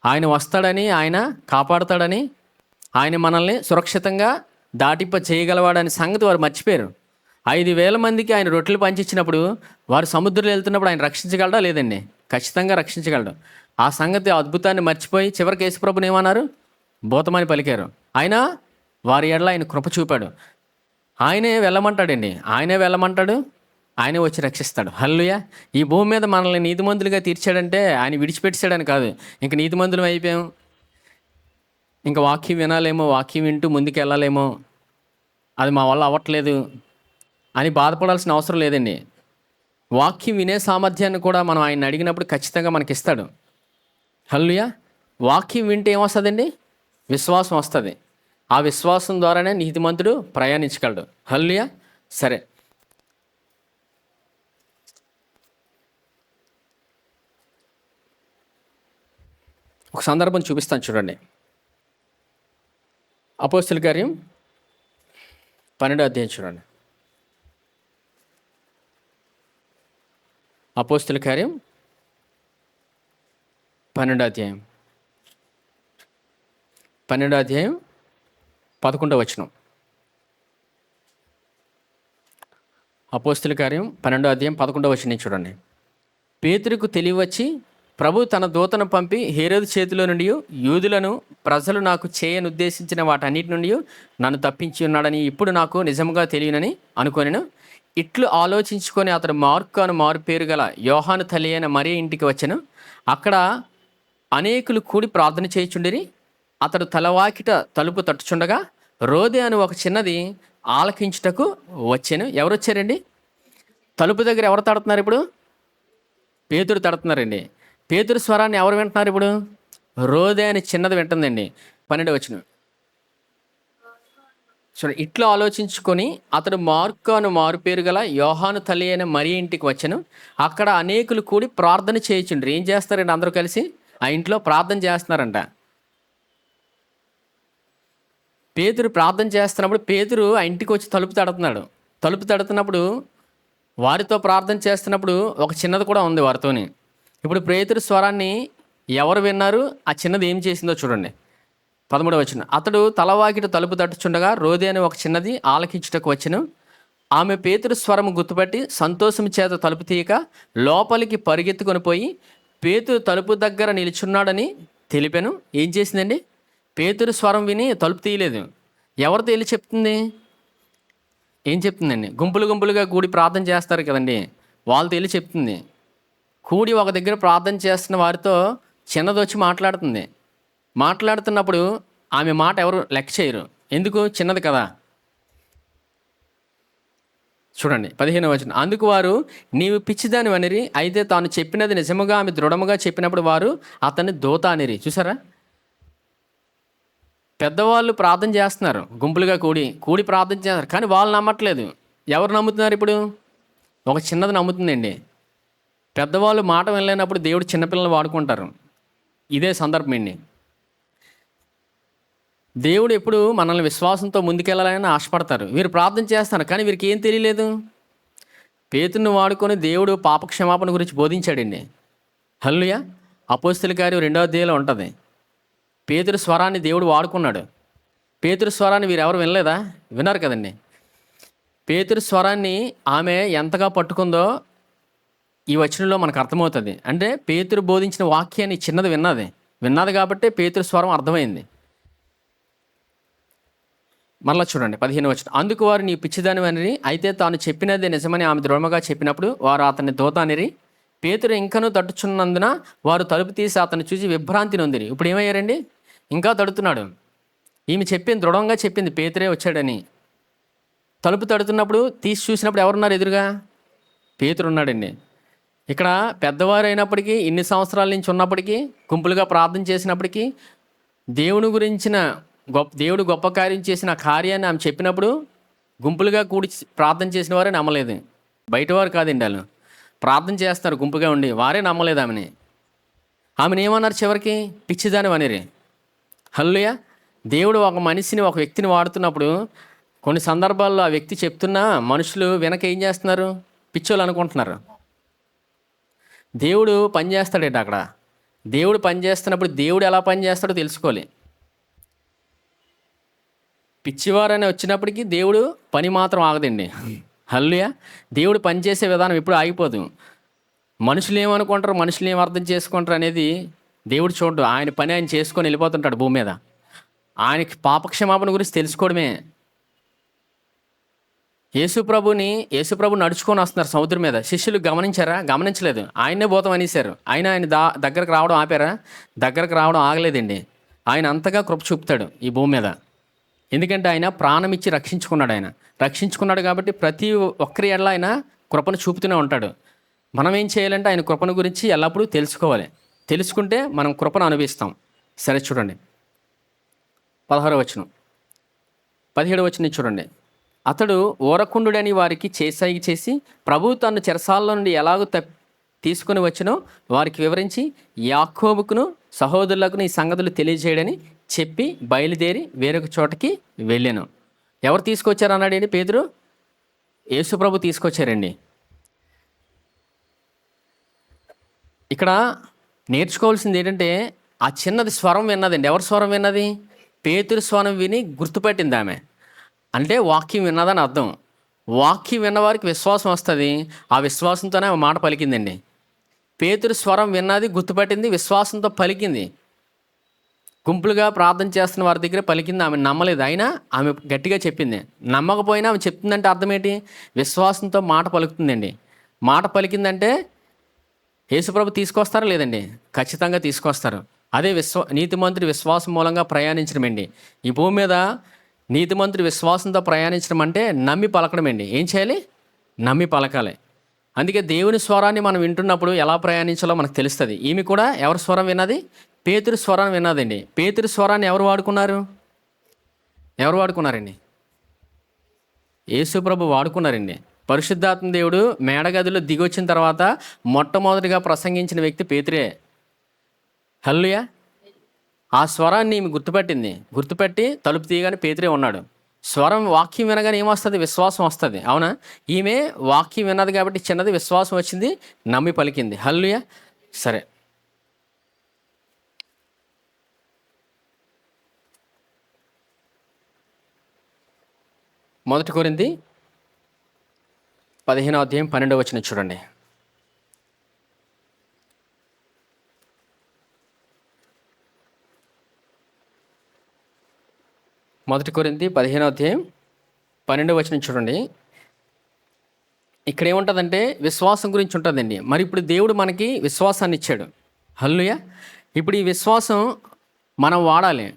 ఆయన వస్తాడని, ఆయన కాపాడుతాడని, ఆయన మనల్ని సురక్షితంగా దాటింప చేయగలవాడని సంగతి వారు మర్చిపోయారు. 5,000 మందికి ఆయన రొట్టెలు పంచిచ్చినప్పుడు వారు సముద్రంలో వెళ్తున్నప్పుడు ఆయన రక్షించగలడా? లేదండి, ఖచ్చితంగా రక్షించగలడు. ఆ సంగతి, అద్భుతాన్ని మర్చిపోయి చివరికి యేసుప్రభుని ఏమన్నారు? భూతమని పలికారు. ఆయన వారి ఎడల ఆయన కృప చూపాడు. ఆయనే వెళ్ళమంటాడండి, ఆయనే వచ్చి రక్షిస్తాడు. హల్లెలూయా. ఈ భూమి మీద మనల్ని నీతిమంతులుగా తీర్చాడంటే ఆయన విడిచిపెట్టాడని కాదు. ఇంక నీతిమంతులం అయిపోయాం, ఇంకా వాక్యం వినాలేమో, వాక్యం వింటూ ముందుకు వెళ్ళాలేమో, అది మా వల్ల అవ్వట్లేదు అని బాధపడాల్సిన అవసరం లేదండి. వాక్యం వినే సామర్థ్యాన్ని కూడా మనం ఆయన అడిగినప్పుడు ఖచ్చితంగా మనకి ఇస్తాడు. హల్లెలూయా. వాక్యం వింటే ఏమొస్తుందండి? విశ్వాసం వస్తుంది. ఆ విశ్వాసం ద్వారానే నీతిమంతుడు ప్రయాణించగలడు. హల్లెలూయా. సరే, ఒక సందర్భం చూపిస్తాను చూడండి. అపోస్తలుల కార్యం 12వ అధ్యాయం చూడండి. అపోస్తలుల కార్యం 12వ అధ్యాయం 11వ వచనం. అపోస్తలుల కార్యం 12వ అధ్యాయం 11వ వచనం చూడండి. పేతురుకు తెలియవచ్చి ప్రభు తన దూతను పంపి హేరోదు చేతిలో నుండి యూదులను ప్రజలు నాకు చేయనుద్దేశించిన వాటన్నిటి నుండి నన్ను తప్పించి ఉన్నాడని ఇప్పుడు నాకు నిజంగా తెలియనని అనుకొనెను. ఇట్లు ఆలోచించుకొని అతడు మార్కు అను మారు పేరు గల యోహాను తల్లి అయిన మరియ ఇంటికి వచ్చెను. అక్కడ అనేకులు కూడి ప్రార్థన చేయుచుండిరి. అతడు తలవాకిట తలుపు తట్టుచుండగా రోదే అని ఒక చిన్నది ఆలకించుటకు వచ్చెను. ఎవరు వచ్చారండి? తలుపు దగ్గర ఎవరు తడుతున్నారు ఇప్పుడు? పేతురు తడుతున్నారండి. పేతురు స్వరాన్ని ఎవరు వింటున్నారు ఇప్పుడు? రోదే అని చిన్నది వింటుందండి. 12వ వచనం చూడండి. ఇట్లా ఆలోచించుకొని అతడు మార్కు అను మారు పేరు గల యోహాను తల్లి అయిన మరియ ఇంటికి వచ్చెను. అక్కడ అనేకులు కూడి ప్రార్థన చేయుచుండ్రు. ఏం చేస్తారండి? అందరూ కలిసి ఆ ఇంట్లో ప్రార్థన చేస్తున్నారంట. పేతురు ప్రార్థన చేస్తున్నప్పుడు పేతురు ఆ ఇంటికి వచ్చి తలుపు తడుతున్నప్పుడు వారితో ప్రార్థన చేస్తున్నప్పుడు ఒక చిన్నది కూడా ఉంది వారితోని. ఇప్పుడు పేతురు స్వరాన్ని ఎవరు విన్నారు? ఆ చిన్నది ఏం చేసిందో చూడండి. 13వ వచనం. అతడు తలవాకిట తలుపు తట్టుచుండగా రోదే అని ఒక చిన్నది ఆలకించుటకు వచ్చెను. ఆమె పేతురు స్వరము గుర్తుపట్టి సంతోషం చేత తలుపు తీయక లోపలికి పరిగెత్తుకొని పోయి పేతురు తలుపు దగ్గర నిలుచున్నాడని తెలిపాను. ఏం చేసిందండి? పేతురు స్వరం విని తలుపు తీయలేదు. ఎవరితో వెళ్ళి చెప్తుంది? ఏం చెప్తుందండి? గుంపులుగా కూడి ప్రార్థన చేస్తారు కదండి, వాళ్ళతో వెళ్ళి చెప్తుంది. కూడి ఒక దగ్గర ప్రార్థన చేస్తున్న వారితో చిన్నది వచ్చి మాట్లాడుతున్నప్పుడు ఆమె మాట ఎవరు లెక్క చేయరు. ఎందుకు? చిన్నది కదా. చూడండి 15వ వచనం. అందుకు వారు నీవు పిచ్చిదాని అనిరి, అయితే తాను చెప్పినది నిజముగా ఆమె దృఢముగా చెప్పినప్పుడు వారు అతన్ని దూత అనిరి. చూసారా, పెద్దవాళ్ళు ప్రార్థన చేస్తున్నారు, గుంపులుగా కూడి ప్రార్థన చేస్తున్నారు, కానీ వాళ్ళు నమ్మట్లేదు. ఎవరు నమ్ముతున్నారు ఇప్పుడు? ఒక చిన్నది నమ్ముతుందండి. పెద్దవాళ్ళు మాట వెళ్ళలేనప్పుడు దేవుడు చిన్నపిల్లలు వాడుకుంటారు. ఇదే సందర్భం అండి. దేవుడు ఎప్పుడు మనల్ని విశ్వాసంతో ముందుకెళ్ళాలని ఆశపడతారు. వీరు ప్రార్థన చేస్తారు, కానీ వీరికి ఏం తెలియలేదు. పేతురుని వాడుకొని దేవుడు పాపక్షమాపణ గురించి బోధించాడండి. హల్లెలూయా. అపోస్తలుల కార్యం 2వ అధ్యాయంలో ఉంటుంది. పేతురు స్వరాన్ని దేవుడు వాడుకున్నాడు. పేతురు స్వరాన్ని వీరు ఎవరు వినలేదా? విన్నారు కదండి. పేతురు స్వరాన్ని ఆమె ఎంతగా పట్టుకుందో ఈ వచనంలో మనకు అర్థమవుతుంది. అంటే పేతురు బోధించిన వాక్యాన్ని చిన్నది విన్నది కాబట్టి పేతురు స్వరం అర్థమైంది. మరలా చూడండి 15 వచనం. అందుకు వారు నీ పిచ్చిదానివనిరి, అయితే తాను చెప్పినదే నిజమని ఆమె దృఢముగా చెప్పినప్పుడు వారు అతన్ని దూత అనిరి. పేతురు ఇంకనూ తట్టుచున్నందున వారు తలుపు తీసి అతన్ని చూసి విభ్రాంతి నొందిరి. ఇప్పుడు ఏమయ్యారండి? ఇంకా తడుతున్నాడు. ఈమె చెప్పింది, దృఢంగా చెప్పింది పేతురే వచ్చాడని. తలుపు తడుతున్నప్పుడు తీసి చూసినప్పుడు ఎవరున్నారు ఎదురుగా? పేతురు ఉన్నాడండి. ఇక్కడ పెద్దవారు అయినప్పటికీ, ఇన్ని సంవత్సరాల నుంచి ఉన్నప్పటికీ, గుంపులుగా ప్రార్థన చేసినప్పటికీ, దేవుని గురించిన దేవుడు గొప్ప కార్యం చేసిన కార్యాన్ని ఆమె చెప్పినప్పుడు గుంపులుగా కూడి ప్రార్థన చేసిన వారే నమ్మలేదు. బయటవారు కాదండి, వాళ్ళు ప్రార్థన చేస్తారు గుంపుగా ఉండి, వారే నమ్మలేదు ఆమెని. ఆమెను ఏమన్నారు చివరికి? పిచ్చిదాని అనిరి. హల్లెలూయా. దేవుడు ఒక మనిషిని, ఒక వ్యక్తిని వాడుతున్నప్పుడు కొన్ని సందర్భాల్లో ఆ వ్యక్తి చెప్తున్నా మనుషులు వెనక ఏం చేస్తున్నారు? పిచ్చోళ్ళు అనుకుంటున్నారు. దేవుడు పని చేస్తాడేట అక్కడ. దేవుడు పని చేస్తున్నప్పుడు దేవుడు ఎలా పని చేస్తాడో తెలుసుకోవాలి. పిచ్చివారని వచ్చినప్పటికీ దేవుడు పని మాత్రం ఆగదండి. హల్లెలూయా. దేవుడు పనిచేసే విధానం ఎప్పుడు ఆగిపోదు. మనుషులు ఏమనుకుంటారు, మనుషులు ఏం అర్థం చేసుకుంటారు అనేది దేవుడు చూడడు. ఆయన పని ఆయన చేసుకొని వెళ్ళిపోతుంటాడు భూమి మీద. ఆయనకి పాపక్షమాపణ గురించి తెలుసుకోవడమే. యేసుప్రభు నడుచుకొని వస్తున్నారు సముద్రం మీద. శిష్యులు గమనించారా? గమనించలేదు. ఆయనే భూతం అనేశారు. ఆయన దగ్గరకు రావడం ఆపారా? దగ్గరకు రావడం ఆగలేదండి. ఆయన అంతగా కృప చూపుతాడు ఈ భూమి మీద. ఎందుకంటే ఆయన ప్రాణం ఇచ్చి రక్షించుకున్నాడు కాబట్టి ప్రతి ఒక్కరి ఎడల ఆయన కృపను చూపుతూనే ఉంటాడు. మనం ఏం చేయాలంటే ఆయన కృపను గురించి ఎల్లప్పుడూ తెలుసుకోవాలి. తెలుసుకుంటే మనం కృపను అనుభవిస్తాం. సరే చూడండి 16వ వచనం, 17వ వచనం చూడండి. అతడు ఓరకుండుడని వారికి చేసాయి చేసి ప్రభువు తను చెరసాలలో నుండి ఎలాగో తీసుకుని వచ్చినో వారికి వివరించి యాకోబుకును సహోదరులకు ఈ సంగతులు తెలియజేయడని చెప్పి బయలుదేరి వేరొక చోటకి వెళ్ళాను. ఎవరు తీసుకొచ్చారు అన్నాడండి? పేతురు. యేసుప్రభు తీసుకొచ్చారండి. ఇక్కడ నేర్చుకోవాల్సింది ఏంటంటే ఆ చిన్నది స్వరం విన్నదండి. ఎవరి స్వరం విన్నది? పేతురు స్వరం విని గుర్తుపెట్టింది ఆమె. అంటే వాక్యం విన్నదని అర్థం. వాక్యం విన్నవారికి విశ్వాసం వస్తుంది. ఆ విశ్వాసంతోనే ఆమె మాట పలికిందండి. పేతురు స్వరం విన్నది, గుర్తుపట్టింది, విశ్వాసంతో పలికింది. గుంపులుగా ప్రార్థన చేస్తున్న వారి దగ్గర పలికింది. ఆమె నమ్మలేదు, అయినా ఆమె గట్టిగా చెప్పింది. నమ్మకపోయినా ఆమె చెప్తుందంటే అర్థం ఏంటి? విశ్వాసంతో మాట పలుకుతుందండి. మాట పలికిందంటే యేసుప్రభు తీసుకొస్తారా? లేదండి, ఖచ్చితంగా తీసుకొస్తారు. అదే నీతిమంతుడి విశ్వాసం మూలంగా ప్రయాణించడమండి. ఈ భూమి మీద నీతిమంతుడి విశ్వాసంతో ప్రయాణించడం అంటే నమ్మి పలకడమండి. ఏం చేయాలి? నమ్మి పలకాలి. అందుకే దేవుని స్వరాన్ని మనం వింటున్నప్పుడు ఎలా ప్రయాణించాలో మనకు తెలుస్తుంది. ఈమె కూడా ఎవరి స్వరం విన్నది? పేతురు స్వరాన్ని విన్నదండి. పేతురు స్వరాన్ని ఎవరు వాడుకున్నారండి? యేసుప్రభు వాడుకున్నారండి. పరిశుద్ధాత్మ దేవుడు మేడగదిలో దిగొచ్చిన తర్వాత మొట్టమొదటిగా ప్రసంగించిన వ్యక్తి పేతురే. హల్లెలూయా. ఆ స్వరాన్ని ఈమె గుర్తుపెట్టి తలుపు తీయగానే పేతురే ఉన్నాడు. స్వరం వాక్యం వినగానే ఏమొస్తుంది? విశ్వాసం వస్తుంది. అవునా? ఈమె వాక్యం విన్నది కాబట్టి చిన్నది విశ్వాసం వచ్చింది, నమ్మి పలికింది. హల్లెలూయా. సరే, మొదటి కొరింథీ 15వ అధ్యాయం 12వ వచనం చూడండి. మొదటి కొరింథీ 15వ అధ్యాయం 12వ వచనం చూడండి. ఇక్కడ ఏముంటుందంటే విశ్వాసం గురించి ఉంటుందండి. మరి ఇప్పుడు దేవుడు మనకి విశ్వాసాన్ని ఇచ్చాడు. హల్లెలూయా. ఇప్పుడు ఈ విశ్వాసం మనం వాడాలి.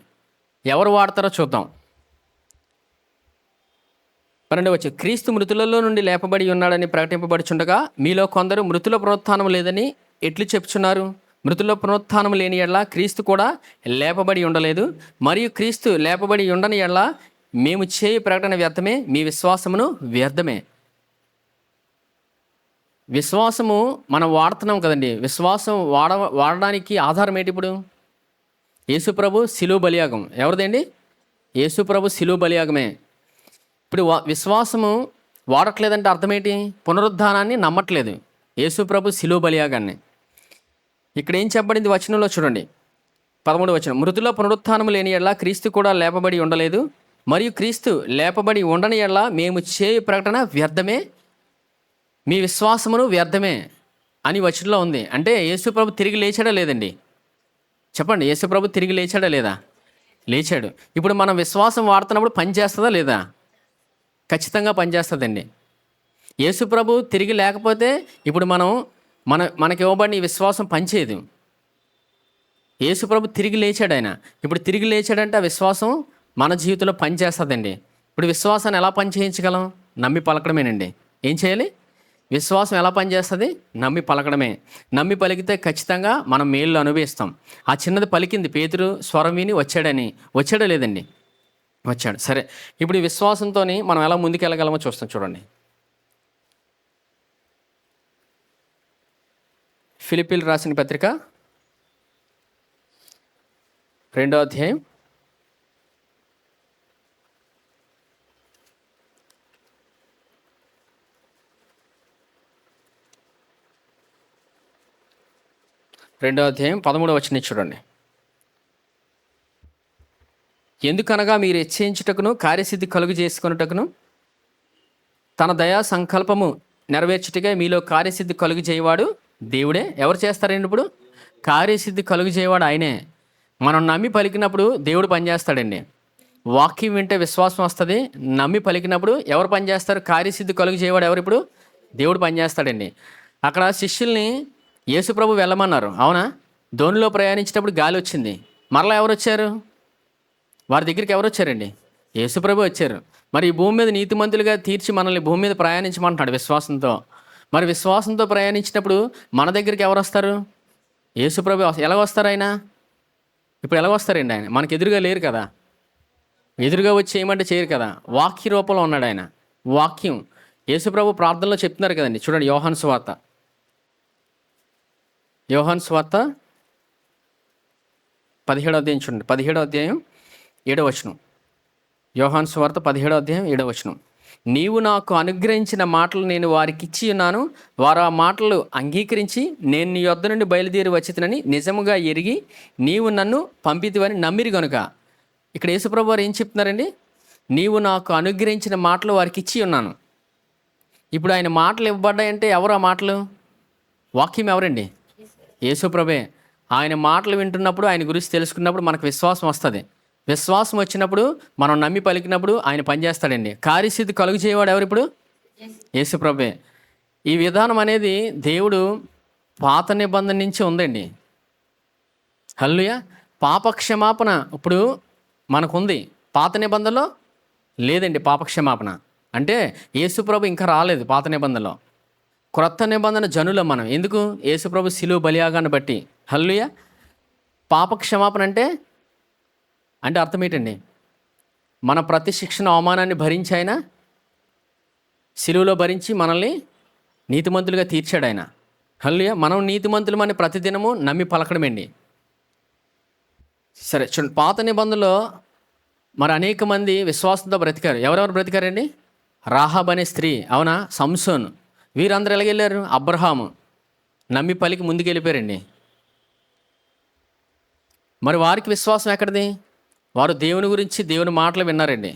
ఎవరు వాడతారో చూద్దాం. 12వ వచనం, క్రీస్తు మృతులలో నుండి లేపబడి ఉన్నాడని ప్రకటింపబడుచుండగా మీలో కొందరు మృతుల పునరుత్థానం లేదని ఎట్లు చెప్పుచున్నారు? మృతుల పునరుత్థానం లేని ఎడల క్రీస్తు కూడా లేపబడి ఉండలేదు. మరియు క్రీస్తు లేపబడి ఉండని ఎడల మేము చేయి ప్రకటన వ్యర్థమే, మీ విశ్వాసమును వ్యర్థమే. విశ్వాసము మనం వాడుతున్నాం కదండి. విశ్వాసం వాడడానికి ఆధారం ఏంటి? ఇప్పుడు యేసుప్రభు శిలువ బలియాగం. ఎవరిదండి? యేసుప్రభు శిలువ బలియాగమే. ఇప్పుడు విశ్వాసము వాడట్లేదంటే అర్థం ఏంటి? పునరుద్ధానాన్ని నమ్మట్లేదు. యేసుప్రభు శిలువ బలియాగాన్ని. ఇక్కడ ఏం చెప్పబడింది వచనంలో చూడండి, 13వ వచనం, మృతుల పునరుత్థానం లేని ఎడల క్రీస్తు కూడా లేపబడి ఉండలేదు. మరియు క్రీస్తు లేపబడి ఉండని ఎడల మేము చేయు ప్రకటన వ్యర్థమే, మీ విశ్వాసమును వ్యర్థమే అని వచనంలో ఉంది. అంటే యేసుప్రభు తిరిగి లేచాడా లేదండి? చెప్పండి, యేసుప్రభు తిరిగి లేచాడా లేదా? లేచాడు. ఇప్పుడు మనం విశ్వాసం వాడుతున్నప్పుడు పని చేస్తుందా లేదా? ఖచ్చితంగా పనిచేస్తుందండి. యేసు ప్రభు తిరిగి లేకపోతే ఇప్పుడు మనకి ఇవ్వబడిన ఈ విశ్వాసం పనిచేయదు. యేసు ప్రభు తిరిగి లేచాడు ఆయన. ఇప్పుడు తిరిగి లేచాడంటే ఆ విశ్వాసం మన జీవితంలో పనిచేస్తుందండి. ఇప్పుడు విశ్వాసాన్ని ఎలా పని చేయించగలం? నమ్మి పలకడమేనండి. ఏం చేయాలి? విశ్వాసం ఎలా పనిచేస్తుంది? నమ్మి పలకడమే. నమ్మి పలికితే ఖచ్చితంగా మనం మేలు అనుభవిస్తాం. ఆ చిన్నది పలికింది, పేతురు స్వరం విని వచ్చాడో లేదండి? వచ్చాడు. సరే, ఇప్పుడు ఈ విశ్వాసంతో మనం ఎలా ముందుకెళ్ళగలమో చూస్తాం. చూడండి, ఫిలిప్పీలు రాసిన పత్రిక 2వ అధ్యాయం 13వ వచనం చూడండి. ఎందుకనగా మీరు హెచ్చించుటకును కార్యసిద్ధి కలుగు చేసుకొనుటకును తన దయా సంకల్పము నెరవేర్చుటగా మీలో కార్యసిద్ధి కలుగు చేయవాడు దేవుడే. ఎవరు చేస్తారండి? ఇప్పుడు కార్యసిద్ధి కలుగు చేయవాడు ఆయనే. మనం నమ్మి పలికినప్పుడు దేవుడు పనిచేస్తాడండి. వాక్యం వింటే విశ్వాసం వస్తుంది. నమ్మి పలికినప్పుడు ఎవరు పనిచేస్తారు? కార్యసిద్ధి కలుగు చేయవాడు ఎవరు? ఇప్పుడు దేవుడు పనిచేస్తాడండి. అక్కడ శిష్యుల్ని యేసుప్రభు వెళ్ళమన్నారు, అవునా? ధోనిలో ప్రయాణించేటప్పుడు గాలి వచ్చింది. మరలా ఎవరు వచ్చారు? వారి దగ్గరికి ఎవరు వచ్చారండి? యేసుప్రభు వచ్చారు. మరి ఈ భూమి మీద నీతిమంతులుగా తీర్చి మనల్ని భూమి మీద ప్రయాణించమంటున్నాడు విశ్వాసంతో. మరి విశ్వాసంతో ప్రయాణించినప్పుడు మన దగ్గరికి ఎవరు వస్తారు? యేసుప్రభు. ఎలా వస్తారు ఆయన? ఇప్పుడు ఎలా వస్తారండి? ఆయన మనకు ఎదురుగా లేరు కదా. ఎదురుగా వచ్చి చేయమంటే చేయరు కదా. వాక్య రూపంలో ఉన్నాడు ఆయన. వాక్యం యేసుప్రభు ప్రార్థనలో చెప్తున్నారు కదండి. చూడండి, యోహాను సువార్త 17వ అధ్యాయం చూడండి. 17వ అధ్యాయం 7వ వచనం. యోహాను సువార్త 17వ అధ్యాయం 7వ వచనం. నీవు నాకు అనుగ్రహించిన మాటలు నేను వారికి ఇచ్చి ఉన్నాను. వారు ఆ మాటలు అంగీకరించి నేను నీ యొద్ద నుండి బయలుదేరి వచ్చినని నిజముగా ఎరిగి నీవు నన్ను పంపితివని నమ్మిరి గనుక. ఇక్కడ యేసుప్రభు వారు ఏం చెప్తున్నారండి? నీవు నాకు అనుగ్రహించిన మాటలు వారికి ఇచ్చి ఉన్నాను. ఇప్పుడు ఆయన మాటలు ఇవ్వబడ్డాయంటే ఎవరు ఆ మాటలు? వాక్యం ఎవరండి? యేసుప్రభే. ఆయన మాటలు వింటున్నప్పుడు, ఆయన గురించి తెలుసుకున్నప్పుడు మనకు విశ్వాసం వస్తుంది. విశ్వాసం వచ్చినప్పుడు, మనం నమ్మి పలికినప్పుడు ఆయన పనిచేస్తాడండి. కార్యసిద్ధి కలుగు చేయవాడు ఎవరు? ఇప్పుడు యేసుప్రభే. ఈ విధానం అనేది దేవుడు పాత నిబంధన నుంచి ఉందండి. హల్లెలూయా. పాపక్షమాపణ ఇప్పుడు మనకుంది, పాత నిబంధనలో లేదండి. పాపక్షమాపణ అంటే యేసుప్రభు ఇంకా రాలేదు పాత నిబంధనలో. క్రొత్త నిబంధన జనులం మనం. ఎందుకు? యేసుప్రభు శిలువ బలియాగాన్ని బట్టి. హల్లెలూయా. పాపక్షమాపణ అంటే అర్థం ఏంటండి? మన ప్రతి శిక్షణ అవమానాన్ని భరించి ఆయన శిలువలో భరించి మనల్ని నీతిమంతులుగా తీర్చాడు ఆయన. హల్లెలూయా. మనం నీతిమంతులమని ప్రతిదినము నమ్మి పలకడమేండి. సరే చూడండి, పాత నిబంధనలో మరి అనేక మంది విశ్వాసంతో బ్రతికారు. ఎవరెవరు బ్రతికారండి? రాహాబ్ అనే స్త్రీ, అవునా? సంసోన్, వీరందరూ ఎలాగెళ్ళారు? అబ్రహాము నమ్మి పలికి ముందుకు వెళ్ళిపోయారండి. మరి వారికి విశ్వాసం ఎక్కడిది? వారు దేవుని గురించి, దేవుని మాటలు విన్నారండి.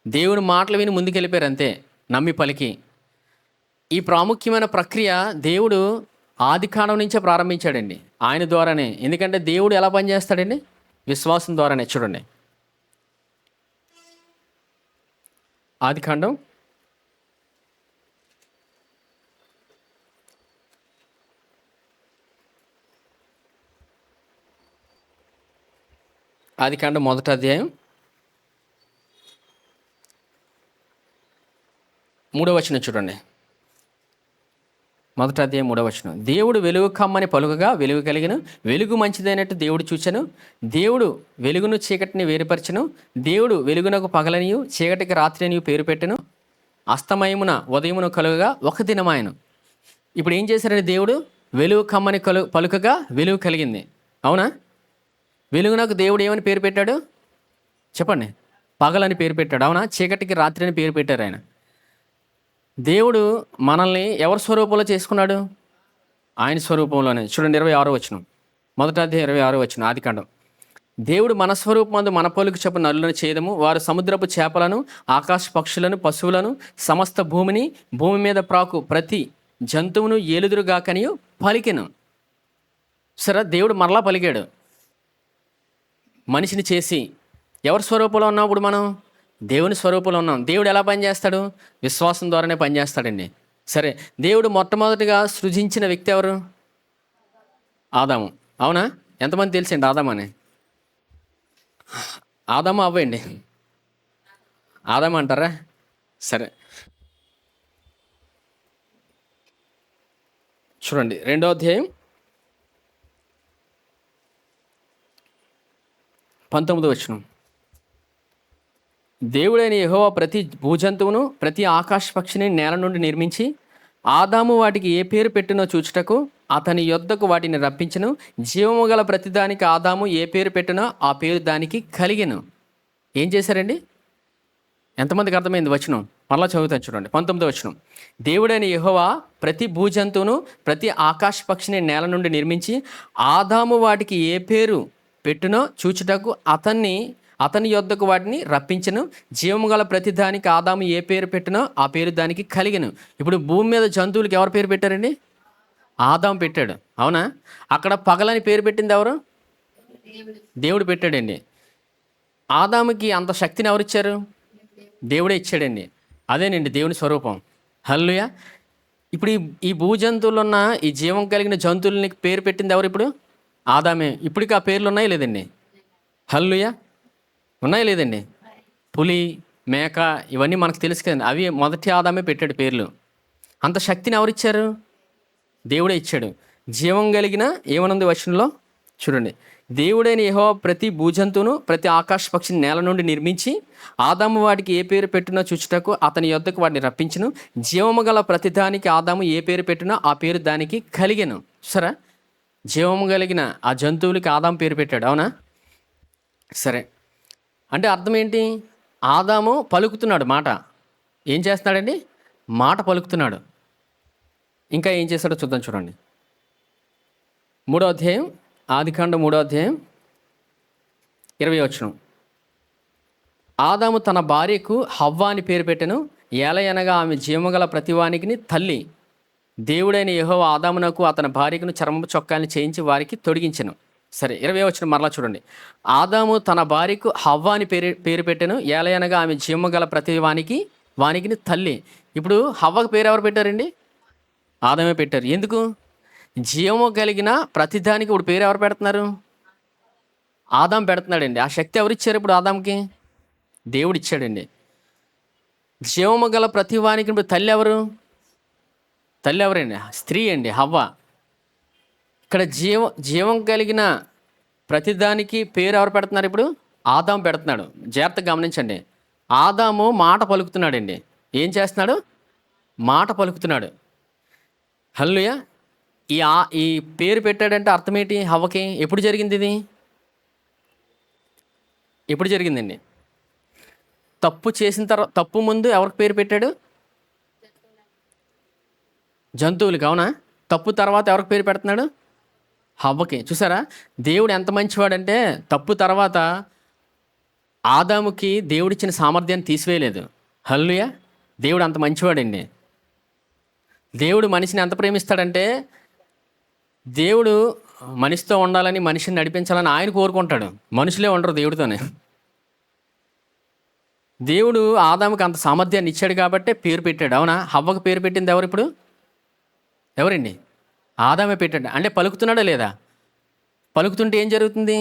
దేవుని మాటలు విని ముందుకు వెళ్ళిపోయారు అంతే, నమ్మి పలికి. ఈ ప్రాముఖ్యమైన ప్రక్రియ దేవుడు ఆదికాండం నుంచే ప్రారంభించాడండి, ఆయన ద్వారానే. ఎందుకంటే దేవుడు ఎలా పనిచేస్తాడండి? విశ్వాసం ద్వారానే. చూడండి, ఆదికాండం 1వ అధ్యాయం 3వ వచనం చూడండి. 1వ అధ్యాయం 3వ వచనం. దేవుడు వెలుగు కమ్మని పలుకగా వెలుగు కలిగిన, వెలుగు మంచిదైనట్టు దేవుడు చూచెను. దేవుడు వెలుగును చీకటిని వేరుపరచెను. దేవుడు వెలుగునకు పగలనియు చీకటికి రాత్రి అనియు పేరు పెట్టెను. అస్తమయమున ఉదయమును కలుగగా ఒక దినమాయను. ఇప్పుడు ఏం చేశారండి? దేవుడు వెలుగు కమ్మని పలుకగా వెలుగు కలిగింది, అవునా? వెలుగునకు దేవుడు ఏమని పేరు పెట్టాడు? చెప్పండి. పగలని పేరు పెట్టాడు, అవునా? చీకటికి రాత్రి అని పేరు పెట్టారు ఆయన. దేవుడు మనల్ని ఎవరి స్వరూపంలో చేసుకున్నాడు? ఆయన స్వరూపంలోనే. చూడండి, 26వ వచనం, 1వ అధ్యాయం 26వ వచనం, ఆదికాండం. దేవుడు మన స్వరూపమందు మన పోలిక చొప్పున నరులను చేయదము. వారు సముద్రపు చేపలను, ఆకాశ పక్షులను, పశువులను, సమస్త భూమిని, భూమి మీద ప్రాకు ప్రతి జంతువును ఏలుదురుగాకనియు పలికెను. సరే, దేవుడు మరలా పలికాడు. మనిషిని చేసి ఎవరి స్వరూపంలో ఉన్నాం ఇప్పుడు మనం? దేవుని స్వరూపంలో ఉన్నాం. దేవుడు ఎలా పనిచేస్తాడు? విశ్వాసం ద్వారానే పనిచేస్తాడండి. సరే, దేవుడు మొట్టమొదటిగా సృజించిన వ్యక్తి ఎవరు? ఆదాము. అవునా? ఎంతమంది తెలిసండి ఆదాము అని? ఆదాము అవ్వండి. ఆదాము అంటారా? సరే, చూడండి 2వ అధ్యాయం 19వ వచనం. దేవుడైన యెహోవా ప్రతి భూజంతువును ప్రతి ఆకాశ పక్షిని నేల నుండి నిర్మించి ఆదాము వాటికి ఏ పేరు పెట్టినో చూచుటకు అతని యొద్దకు వాటిని రప్పించను. జీవము గల ప్రతిదానికి ఆదాము ఏ పేరు పెట్టినో ఆ పేరు దానికి కలిగెను. ఏం చేశారండి? ఎంతమందికి అర్థమైంది వచనం? మరలా చదువుతాను చూడండి 19వ వచనం. దేవుడైన యెహోవా ప్రతి భూజంతువును ప్రతి ఆకాశ పక్షిని నేల నుండి నిర్మించి ఆదాము వాటికి ఏ పేరు పెట్టునో చూచుటకు అతని యొద్దకు వాటిని రప్పించను. జీవము గల ప్రతి దానికి ఆదాము ఏ పేరు పెట్టినో ఆ పేరు దానికి కలిగెను. ఇప్పుడు భూమి మీద జంతువులకి ఎవరు పేరు పెట్టారండి? ఆదాము పెట్టాడు. అవునా? అక్కడ పగలని పేరు పెట్టింది ఎవరు? దేవుడు పెట్టాడండి. ఆదాముకి అంత శక్తిని ఎవరిచ్చారు? దేవుడే ఇచ్చాడండి. అదేనండి దేవుని స్వరూపం. హల్లెలూయా. ఇప్పుడు ఈ భూజంతువులు ఉన్న ఈ జీవం కలిగిన జంతువులకి పేరు పెట్టింది ఎవరు? ఇప్పుడు ఆదామే. ఇప్పటికి ఆ పేర్లు ఉన్నాయి లేదండి? హల్లెలూయా. ఉన్నాయి లేదండి? పులి, మేక ఇవన్నీ మనకు తెలుసు కదండి. అవి మొదటి ఆదామే పెట్టాడు పేర్లు. అంత శక్తిని ఎవరిచ్చారు? దేవుడే ఇచ్చాడు. జీవం కలిగిన ఏమనుంది వచనంలో చూడండి. దేవుడైన యెహోవా ప్రతి భూజంతువును ప్రతి ఆకాశ పక్షిని నేల నుండి నిర్మించి ఆదాము వాటికి ఏ పేరు పెట్టినో చూచుటకు అతని యొద్దకు వాటిని రప్పించును. జీవము గల ప్రతిదానికి ఆదాము ఏ పేరు పెట్టినో ఆ పేరు దానికి కలిగెను. సరే, జీవము కలిగిన ఆ జంతువులకి ఆదాము పేరు పెట్టాడు. అవునా? సరే, అంటే అర్థం ఏంటి? ఆదాము పలుకుతున్నాడు మాట. ఏం చేస్తున్నాడండి? మాట పలుకుతున్నాడు. ఇంకా ఏం చేస్తాడో చూద్దాం చూడండి. 3వ అధ్యాయం ఆదికాండం 3వ అధ్యాయం 20వ వచనం. ఆదాము తన భార్యకు హవ్వ అని పేరు పెట్టెను. ఏలయనగా ఆమె జీవముగల ప్రతివానికి తల్లి. దేవుడైన యెహోవా ఆదామునకు అతని భార్యకును చర్మపు చొక్కాలను చేయించి వారికి తొడిగించెను. సరే, 20వ వచనం మరలా చూడండి. ఆదాము తన భార్యకు హవ్వ అని పేరు పెట్టెను. ఏలయనగా ఆమె జీవముగల వానికి తల్లి. ఇప్పుడు హవ్వకు పేరు ఎవరు పెట్టారండి? ఆదామే పెట్టారు. ఎందుకు? జీవము కలిగిన ప్రతిదానికి ఇప్పుడు పేరు ఎవరు పెడుతున్నారు? ఆదాం పెడుతున్నాడండి. ఆ శక్తి ఎవరిచ్చారు ఇప్పుడు ఆదాంకి? దేవుడు ఇచ్చాడండి. జీవము గల ప్రతివానికి ఇప్పుడు తల్లి ఎవరు? తల్లి ఎవరండి? స్త్రీ అండి, హవ్వ. ఇక్కడ జీవం కలిగిన ప్రతిదానికి పేరు ఎవరు పెడుతున్నారు ఇప్పుడు? ఆదాం పెడుతున్నాడు. జాగ్రత్తగా గమనించండి. ఆదాము మాట పలుకుతున్నాడండి. ఏం చేస్తున్నాడు? మాట పలుకుతున్నాడు. హల్లెలూయా. ఈ పేరు పెట్టాడంటే అర్థం ఏంటి? హవ్వకి ఎప్పుడు జరిగింది ఇది? ఎప్పుడు జరిగిందండి? తప్పు చేసిన తర్వాత, తప్పు ముందు ఎవరికి పేరు పెట్టాడు? జంతువులకి. అవునా? తప్పు తర్వాత ఎవరికి పేరు పెడుతున్నాడు? హవ్వకి. చూసారా దేవుడు ఎంత మంచివాడంటే తప్పు తర్వాత ఆదాముకి దేవుడిచ్చిన సామర్థ్యాన్ని తీసివేయలేదు. హల్లెలూయా. దేవుడు అంత మంచివాడండి. దేవుడు మనిషిని ఎంత ప్రేమిస్తాడంటే దేవుడు మనిషితో ఉండాలని, మనిషిని నడిపించాలని ఆయన కోరుకుంటాడు. మనుషులే ఉండరు దేవుడితోనే. దేవుడు ఆదాముకి అంత సామర్థ్యాన్ని ఇచ్చాడు కాబట్టే పేరు పెట్టాడు. అవునా? హవ్వకు పేరు పెట్టింది ఎవరు ఇప్పుడు? ఎవరండి? ఆదామే పెట్టాడు. అంటే పలుకుతున్నాడా లేదా? పలుకుతుంటే ఏం జరుగుతుంది?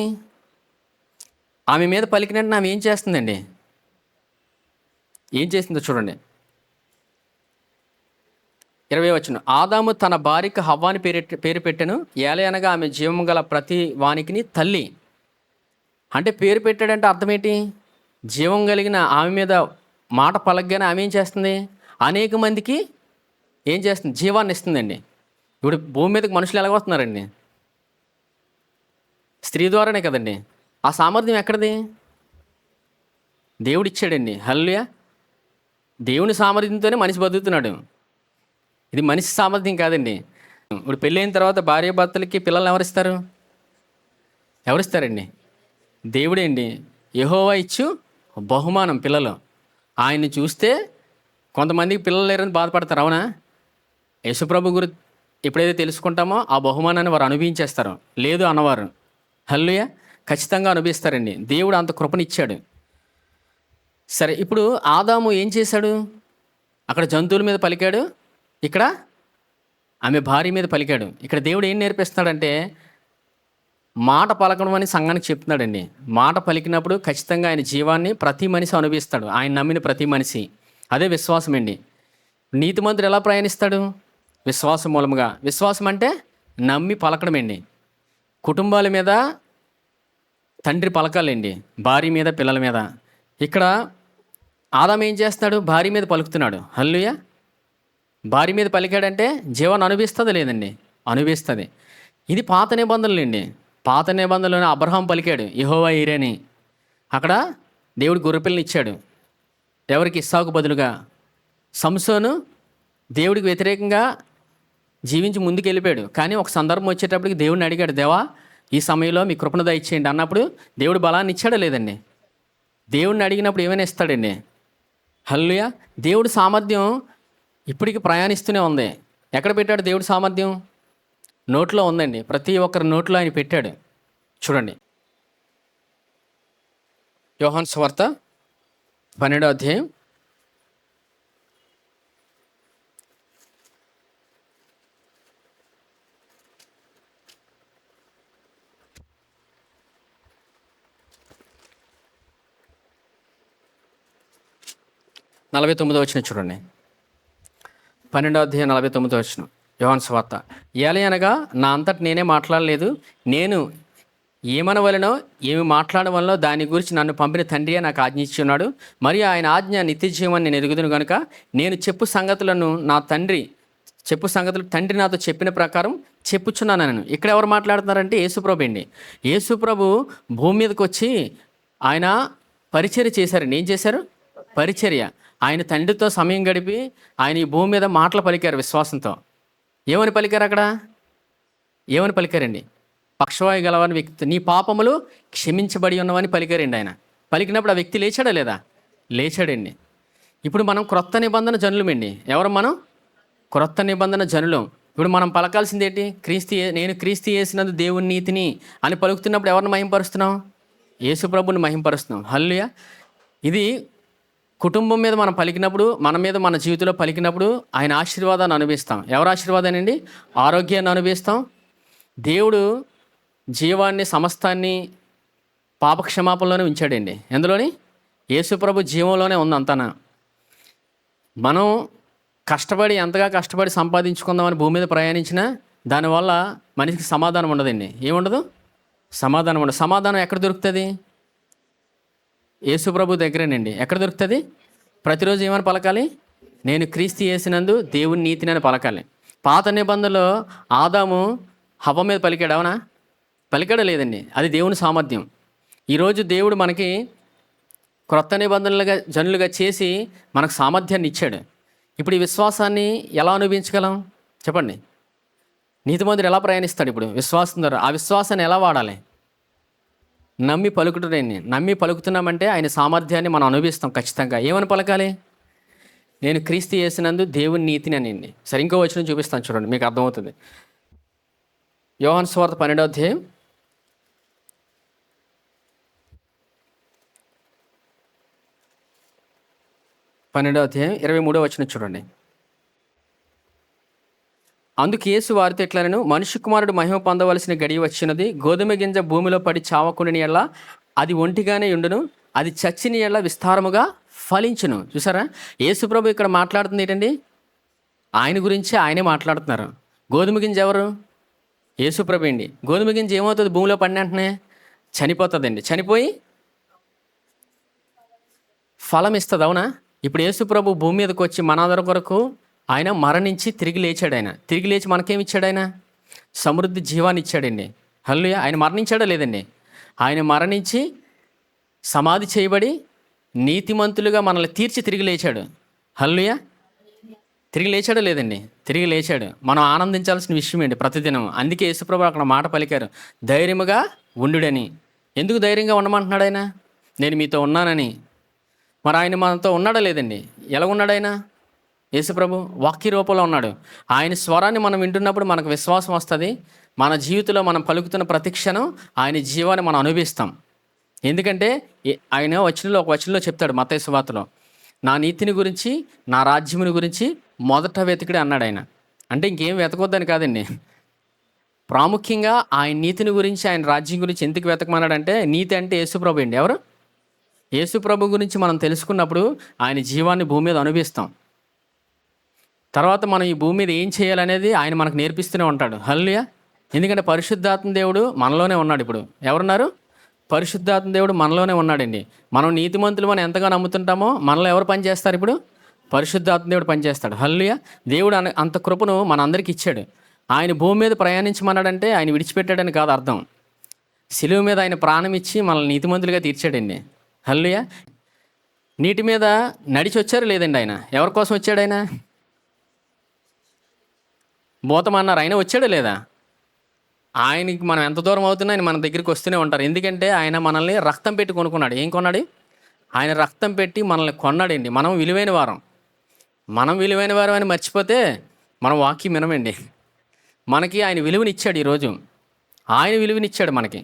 ఆమె మీద పలికినట్టు ఆమె ఏం చేస్తుందండి? ఏం చేస్తుందో చూడండి. 20వ వచనం. ఆదాము తన భార్యకు హవ్వాని పేరు పెట్టెను. ఏలయనగా ఆమె జీవము గల ప్రతి వానికి తల్లి. అంటే పేరు పెట్టాడంటే అర్థం ఏంటి? జీవం కలిగిన ఆమె మీద మాట పలకగానే ఆమె ఏం చేస్తుంది? అనేక మందికి ఏం చేస్తుంది? జీవాన్ని ఇస్తుందండి. ఇప్పుడు భూమి మీదకి మనుషులు ఎలా వస్తున్నారండి? స్త్రీ ద్వారానే కదండి. ఆ సామర్థ్యం ఎక్కడిది? దేవుడు ఇచ్చాడండి. హల్లెలూయా. దేవుని సామర్థ్యంతోనే మనిషి బతుకుతున్నాడు. ఇది మనిషి సామర్థ్యం కాదండి. ఇప్పుడు పెళ్ళైన తర్వాత భార్యాభర్తలకి పిల్లలు ఎవరిస్తారు? ఎవరిస్తారండి? దేవుడే అండి. యెహోవా ఇచ్చు బహుమానం పిల్లలు. ఆయన్ని చూస్తే కొంతమందికి పిల్లలు లేరని బాధపడతారు. అవునా? యేసుప్రభు గురి ఎప్పుడైతే తెలుసుకుంటామో ఆ బహుమానాన్ని వారు అనుభవించేస్తారు. లేదు అన్నవారు హల్లెలూయా ఖచ్చితంగా అనుభవిస్తారండి. దేవుడు అంత కృపనిచ్చాడు. సరే, ఇప్పుడు ఆదాము ఏం చేశాడు? అక్కడ జంతువుల మీద పలికాడు, ఇక్కడ ఆమె భార్య మీద పలికాడు. ఇక్కడ దేవుడు ఏం నేర్పిస్తున్నాడంటే మాట పలకడం అని సంఘానికి చెప్తున్నాడండి. మాట పలికినప్పుడు ఖచ్చితంగా ఆయన జీవాన్ని ప్రతి మనిషి అనుభవిస్తాడు, ఆయన నమ్మిన ప్రతి మనిషి. అదే విశ్వాసం అండి. నీతిమంతుడు ఎలా ప్రయాణిస్తాడు? విశ్వాసం మూలముగా. విశ్వాసం అంటే నమ్మి పలకడమండి. కుటుంబాల మీద తండ్రి పలకాలండి, భార్య మీద, పిల్లల మీద. ఇక్కడ ఆదాము ఏం చేస్తాడు? భార్య మీద పలుకుతున్నాడు. హల్లెలూయా. భార్య మీద పలికాడంటే జీవాన్ని అనుభవిస్తుందా లేదండి? అనుభవిస్తుంది. ఇది పాత నిబంధనలు అండి. పాత నిబంధనలోనే అబ్రహాం పలికాడు యెహోవా ఈరే అని. అక్కడ దేవుడు గొర్రెపిల్లని ఇచ్చాడు. ఎవరికి? ఇస్సాకు బదులుగా. సంసోను దేవుడికి వ్యతిరేకంగా జీవించి ముందుకు వెళ్ళిపోయాడు. కానీ ఒక సందర్భం వచ్చేటప్పటికి దేవుడిని అడిగాడు, దేవా ఈ సమయంలో మీ కృపను దయచేయండి అన్నప్పుడు దేవుడు బలాన్ని ఇచ్చాడా లేదండి? దేవుడిని అడిగినప్పుడు ఏమైనా ఇస్తాడండి. హల్లెలూయా. దేవుడి సామర్థ్యం ఇప్పటికి ప్రయాణిస్తూనే ఉంది. ఎక్కడ పెట్టాడు దేవుడి సామర్థ్యం? నోట్లో ఉందండి. ప్రతి ఒక్కరి నోట్లో ఆయన పెట్టాడు. చూడండి, యోహాను సువార్త 12వ అధ్యాయం 49వ వచనం చూడండి. 12వ అధ్యాయం 49వ వచనం యోహాను సువార్త. ఏలయనగా నా అంతటి నేనే మాట్లాడలేదు, నేను ఏమనవలనో ఏమి మాట్లాడవలనో దాని గురించి నన్ను పంపిన తండ్రియే నాకు ఆజ్ఞ ఇచ్చి ఉన్నాడు. మరియు ఆయన ఆజ్ఞ నిత్య జీవాన్ని నేను ఎరుగుదును కనుక నేను చెప్పు సంగతులు తండ్రి నాతో చెప్పిన ప్రకారం చెప్పుచున్నాను నేను. ఇక్కడ ఎవరు మాట్లాడుతున్నారంటే యేసుప్రభు అండి. యేసుప్రభు భూమి మీదకి వచ్చి ఆయన పరిచర్య చేశారండి. ఏం చేశారు? పరిచర్య. ఆయన తండ్రితో సమయం గడిపి ఆయన ఈ భూమి మీద మాటలు పలికారు విశ్వాసంతో. ఏమని పలికారు? అక్కడ ఏమని పలికారండి? పక్షవాయు గలవని వ్యక్తి, నీ పాపములు క్షమించబడి ఉన్నవని పలికారండి ఆయన. పలికినప్పుడు ఆ వ్యక్తి లేచాడా లేదా? లేచాడండి. ఇప్పుడు మనం క్రొత్త నిబంధన జనులమండి. ఎవరు మనం? క్రొత్త నిబంధన జనులం. ఇప్పుడు మనం పలకాల్సింది ఏంటి? నేను క్రీస్తు యేసునందు దేవుని నీతిని అని పలుకుతున్నప్పుడు ఎవరిని మహింపరుస్తున్నాం? యేసు ప్రభుని మహింపరుస్తున్నాం. హల్లెలూయా. ఇది కుటుంబం మీద మనం పలికినప్పుడు, మన మీద మన జీవితంలో పలికినప్పుడు ఆయన ఆశీర్వాదాన్ని అనుభవిస్తాం. ఎవరు ఆశీర్వాదాన్ని అండి? ఆరోగ్యాన్ని అనుభవిస్తాం. దేవుడు జీవాన్ని సమస్తాన్ని పాపక్షమాపణలోనే ఉంచాడండి. ఎందులోని? యేసుప్రభు జీవంలోనే ఉంది అంతనా. మనం ఎంతగా కష్టపడి సంపాదించుకుందామని భూమి మీద ప్రయాణించినా దానివల్ల మనిషికి సమాధానం ఉండదండి. ఏముండదు? సమాధానం ఉండదు. సమాధానం ఎక్కడ దొరుకుతుంది? యేసుప్రభు దగ్గరేనండి. ఎక్కడ దొరుకుతుంది? ప్రతిరోజు ఏమని పలకాలి? నేను క్రీస్తు యేసునందు దేవుని నీతిని అని పలకాలి. పాత నిబంధనలో ఆదాము హవ్వ మీద పలికాడు, అవునా? పలికాడా లేదండి? అది దేవుని సామర్థ్యం. ఈరోజు దేవుడు మనకి క్రొత్త నిబంధనలుగా జనులుగా చేసి మనకు సామర్థ్యాన్ని ఇచ్చాడు. ఇప్పుడు ఈ విశ్వాసాన్ని ఎలా అనుభవించగలం చెప్పండి? నీతిమంతుడు ఎలా ప్రయాణిస్తాడు? ఇప్పుడు విశ్వాసం ద్వారా. ఆ విశ్వాసాన్ని ఎలా వాడాలి? నమ్మి పలుకుతున్నాయి. నమ్మి పలుకుతున్నామంటే ఆయన సామర్థ్యాన్ని మనం అనుభవిస్తాం ఖచ్చితంగా. ఏమని పలకాలి? నేను క్రీస్తు యేసునందు దేవుని నీతిని అనండి. సరే, ఇంకో వచనం చూపిస్తాను చూడండి, మీకు అర్థమవుతుంది. యోహాను సువార్త 12వ అధ్యాయం 23వ వచనం చూడండి. అందుకు యేసు వారితో ఇట్లనెను, మనుష్య కుమారుడు మహిమ పొందవలసిన గడియ వచ్చినది. గోధుమ గింజ భూమిలో పడి చావకుండిన ఎడల అది ఒంటిగానే ఉండును, అది చచ్చిన ఎడల విస్తారముగా ఫలించును. చూసారా? యేసుప్రభు ఇక్కడ మాట్లాడుతుంది ఏంటండి? ఆయన గురించి ఆయనే మాట్లాడుతున్నారు. గోధుమ గింజ ఎవరు? యేసుప్రభు అండి. గోధుమ గింజ ఏమవుతుంది? భూమిలో పడిన వెంటనే చనిపోతుందండి. చనిపోయి ఫలం ఇస్తుంది, అవునా? ఇప్పుడు యేసుప్రభు భూమి మీదకి వచ్చి మనందరి కొరకు ఆయన మరణించి తిరిగి లేచాడు. ఆయన తిరిగి లేచి మనకేమి ఇచ్చాడు? ఆయన సమృద్ధి జీవాన్ని ఇచ్చాడండి. హల్లెలూయా. ఆయన మరణించాడా లేదండి? ఆయన మరణించి సమాధి చేయబడి నీతిమంతులుగా మనల్ని తీర్చి తిరిగి లేచాడు. హల్లెలూయా. తిరిగి లేచాడా లేదండి? తిరిగి లేచాడు. మనం ఆనందించాల్సిన విషయం అండి ప్రతిదినం. అందుకే యేసుప్రభు అక్కడ మాట పలికారు, ధైర్యముగా ఉండుడని. ఎందుకు ధైర్యంగా ఉండమంటున్నాడు ఆయన? నేను మీతో ఉన్నానని. మరి ఆయన మనతో ఉన్నాడా లేదండి? ఎలా ఉన్నాడు ఆయన? యేసుప్రభు వాక్య రూపంలో ఉన్నాడు. ఆయన స్వరాన్ని మనం వింటున్నప్పుడు మనకు విశ్వాసం వస్తుంది. మన జీవితంలో మనం పలుకుతున్న ప్రతి క్షణం ఆయన జీవాన్ని మనం అనుభవిస్తాం. ఎందుకంటే ఆయన ఒక వచనంలో చెప్తాడు మత్తయి సువార్తలో, నా నీతిని గురించి నా రాజ్యముని గురించి మొదట వెతికిడే అన్నాడు ఆయన. అంటే ఇంకేం వెతకొద్దని కాదండి, ప్రాముఖ్యంగా ఆయన నీతిని గురించి ఆయన రాజ్యం గురించి ఎందుకు వెతకమన్నాడంటే, నీతి అంటే యేసుప్రభు అండి. ఎవరు? యేసుప్రభు గురించి మనం తెలుసుకున్నప్పుడు ఆయన జీవాన్ని భూమి మీద అనుభవిస్తాం. తర్వాత మనం ఈ భూమి మీద ఏం చేయాలనేది ఆయన మనకు నేర్పిస్తూనే ఉంటాడు. హల్లెలూయా. ఎందుకంటే పరిశుద్ధాత్మ దేవుడు మనలోనే ఉన్నాడు. ఇప్పుడు ఎవరున్నారు? పరిశుద్ధాత్మ దేవుడు మనలోనే ఉన్నాడండి. మనం నీతిమంతులు మనం ఎంతగా నమ్ముతుంటామో మనలో ఎవరు పనిచేస్తారు? ఇప్పుడు పరిశుద్ధాత్మ దేవుడు పనిచేస్తాడు. హల్లెలూయా. దేవుడు అంత కృపను మనందరికీ ఇచ్చాడు. ఆయన భూమి మీద ప్రయాణించమన్నాడంటే ఆయన విడిచిపెట్టాడని కాదు అర్థం. శిలువ మీద ఆయన ప్రాణం ఇచ్చి మనల్ని నీతిమంతులుగా తీర్చాడండి. హల్లెలూయా. నీటి మీద నడిచి వచ్చారు లేదండి ఆయన? ఎవరి కోసం వచ్చాడు ఆయన? పోతామన్నారు, ఆయన వచ్చాడా లేదా? ఆయనకి మనం ఎంత దూరం అవుతున్నా ఆయన మన దగ్గరికి వస్తూనే ఉంటారు. ఎందుకంటే ఆయన మనల్ని రక్తం పెట్టి కొనుక్కున్నాడు. ఏం కొన్నాడు? ఆయన రక్తం పెట్టి మనల్ని కొన్నాడండి. మనం విలువైన వారం అని మర్చిపోతే మనం వాక్యం వినమండి. మనకి ఆయన విలువనిచ్చాడు. ఈరోజు ఆయన విలువనిచ్చాడు మనకి.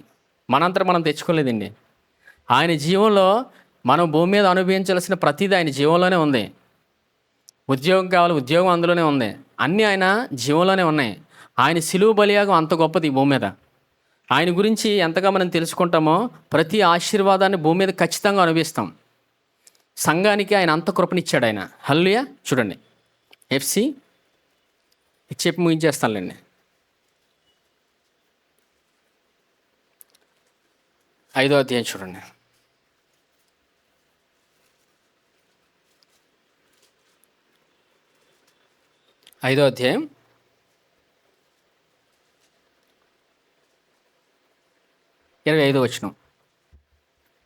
మనంతట మనం తెచ్చుకోలేదండి. ఆయన జీవంలో మనం భూమి మీద అనుభవించాల్సిన ప్రతిదీ ఆయన జీవంలోనే ఉంది. ఉద్యోగం కావాలి, ఉద్యోగం అందులోనే ఉంది. అన్నీ ఆయన జీవంలోనే ఉన్నాయి. ఆయన సిలువ బలియాగం అంత గొప్పది ఈ భూమి మీద. ఆయన గురించి ఎంతగా మనం తెలుసుకుంటామో ప్రతి ఆశీర్వాదాన్ని భూమి మీద ఖచ్చితంగా అనుభవిస్తాం. సంఘానికి ఆయన అంత కృపనిచ్చాడు ఆయన. హల్లెలూయా. చూడండి, ఎఫ్సి చెప్పి ముగించేస్తానులేండి. 5వ అధ్యాయం చూడండి. 5వ అధ్యాయం 25వ వచనం.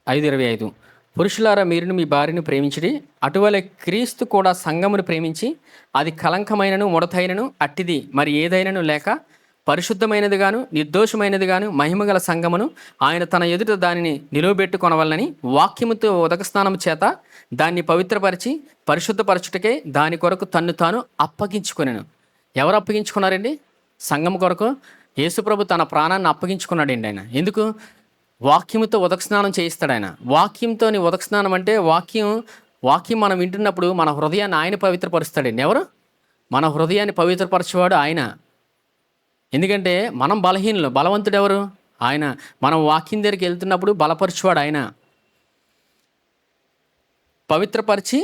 5:25. పురుషులారా, మీరును మీ భార్యను ప్రేమించుడి, అటువలే క్రీస్తు కూడా సంఘమును ప్రేమించి అది కలంకమైనను ముడతైనను అట్టిది మరి ఏదైనను లేక పరిశుద్ధమైనదిగాను నిర్దోషమైనదిగాను మహిమగల సంఘమును ఆయన తన ఎదుట దానిని నిలువబెట్టుకొనవలనని వాక్యముతో ఉదకస్నానము చేత దాన్ని పవిత్రపరిచి పరిశుద్ధపరచుటకే దాని కొరకు తన్ను తాను అప్పగించుకొనెను. ఎవరు అప్పగించుకున్నారండి? సంఘం కొరకు యేసుప్రభు తన ప్రాణాన్ని అప్పగించుకున్నాడండి ఆయన. ఎందుకు? వాక్యముతో ఉదకస్నానం చేయిస్తాడు ఆయన. వాక్యంతో ఉదకస్నానం అంటే వాక్యం మనం వింటున్నప్పుడు మన హృదయాన్ని ఆయన పవిత్రపరుస్తాడండి. ఎవరు? మన హృదయాన్ని పవిత్రపరచేవాడు ఆయన. ఎందుకంటే మనం బలహీనులు, బలవంతుడు ఎవరు? ఆయన. మనం వాక్యం దగ్గరికి వెళ్తున్నప్పుడు బలపరచువాడు ఆయన. పవిత్రపరిచి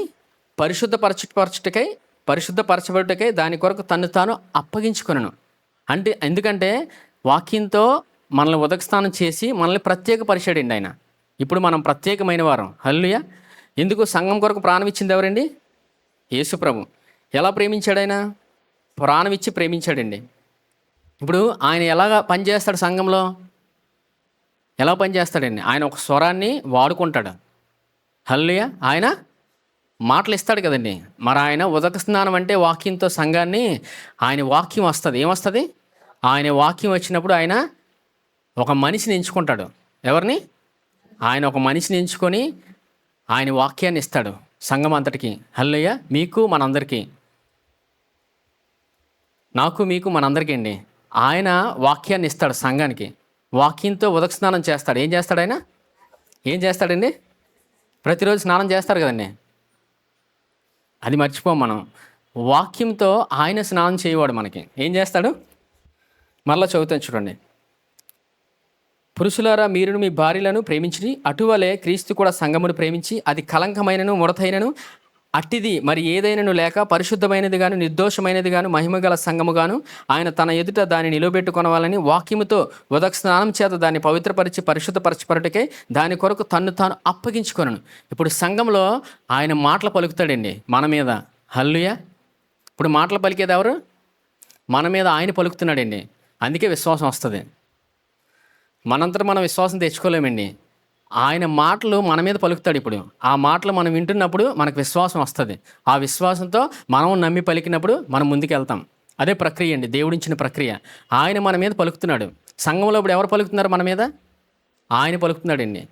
పరిశుద్ధపరచబడుటకై దాని కొరకు తన్ను తాను అప్పగించుకొనెను. అంటే ఎందుకంటే వాక్యంతో మనల్ని ఉదకస్నానం చేసి మనల్ని ప్రత్యేకపరిచాడండి ఆయన. ఇప్పుడు మనం ప్రత్యేకమైన వారం. హల్లెలూయా. ఎందుకు? సంఘం కొరకు ప్రాణం ఇచ్చింది ఎవరండి? యేసుప్రభు. ఎలా ప్రేమించాడు ఆయన? ప్రాణం ఇచ్చి ప్రేమించాడండి. ఇప్పుడు ఆయన ఎలాగ పనిచేస్తాడు సంఘంలో? ఎలా పనిచేస్తాడండి? ఆయన ఒక స్వరాన్ని వాడుకుంటాడు. హల్లెలూయా. ఆయన మాటలు ఇస్తాడు కదండి. మరి ఆయన ఉదక స్నానం అంటే వాక్యంతో సంఘాన్ని, ఆయన వాక్యం వస్తుంది. ఏమొస్తుంది? ఆయన వాక్యం వచ్చినప్పుడు ఆయన ఒక మనిషిని ఎంచుకుంటాడు. ఎవరిని? ఆయన ఒక మనిషిని ఎంచుకొని ఆయన వాక్యాన్ని ఇస్తాడు సంఘం అంతటికి. హల్లెలూయా. మీకు మనందరికీ, నాకు మీకు మనందరికీ అండి. ఆయన వాక్యాన్ని ఇస్తాడు సంఘానికి. వాక్యంతో ఉదక స్నానం చేస్తాడు. ఏం చేస్తాడు ఆయన? ఏం చేస్తాడండి? ప్రతిరోజు స్నానం చేస్తారు కదండి. అది మర్చిపోం మనం. వాక్యంతో ఆయన స్నానం చేయవాడు మనకి. ఏం చేస్తాడు? మరలా చదువుతాను చూడండి. పురుషులారా, మీరును మీ భార్యలను ప్రేమించి అటువలే క్రీస్తు కూడా సంఘమును ప్రేమించి అది కలంకమైనను ముడతైనను అట్టిది మరి ఏదైనను లేక పరిశుద్ధమైనది గాను నిర్దోషమైనది గాను మహిమగల సంఘముగాను ఆయన తన ఎదుట దాన్ని నిలబెట్టుకొనవాలని వాక్యముతో ఉదక స్నానం చేత దాన్ని పవిత్రపరిచి పరిశుద్ధపరచపరటకే దాని కొరకు తన్ను తాను అప్పగించుకొనను. ఇప్పుడు సంఘంలో ఆయన మాటలు పలుకుతాడండి మన మీద. హల్లెలూయా. ఇప్పుడు మాటలు పలికేది ఎవరు? మన మీద ఆయన పలుకుతున్నాడండి. అందుకే విశ్వాసం వస్తుంది. మనంతటా మనం విశ్వాసం తెచ్చుకోలేమండి. ఆయన మాటలు మన మీద పలుకుతాడు. ఇప్పుడు ఆ మాటలు మనం వింటున్నప్పుడు మనకు విశ్వాసం వస్తుంది. ఆ విశ్వాసంతో మనం నమ్మి పలికినప్పుడు మనం ముందుకు వెళ్తాం. అదే ప్రక్రియ అండి, దేవుడించిన ప్రక్రియ. ఆయన మన మీద పలుకుతున్నాడు. సంఘంలో ఇప్పుడు ఎవరు పలుకుతున్నారు మన మీద? ఆయన పలుకుతున్నాడండి.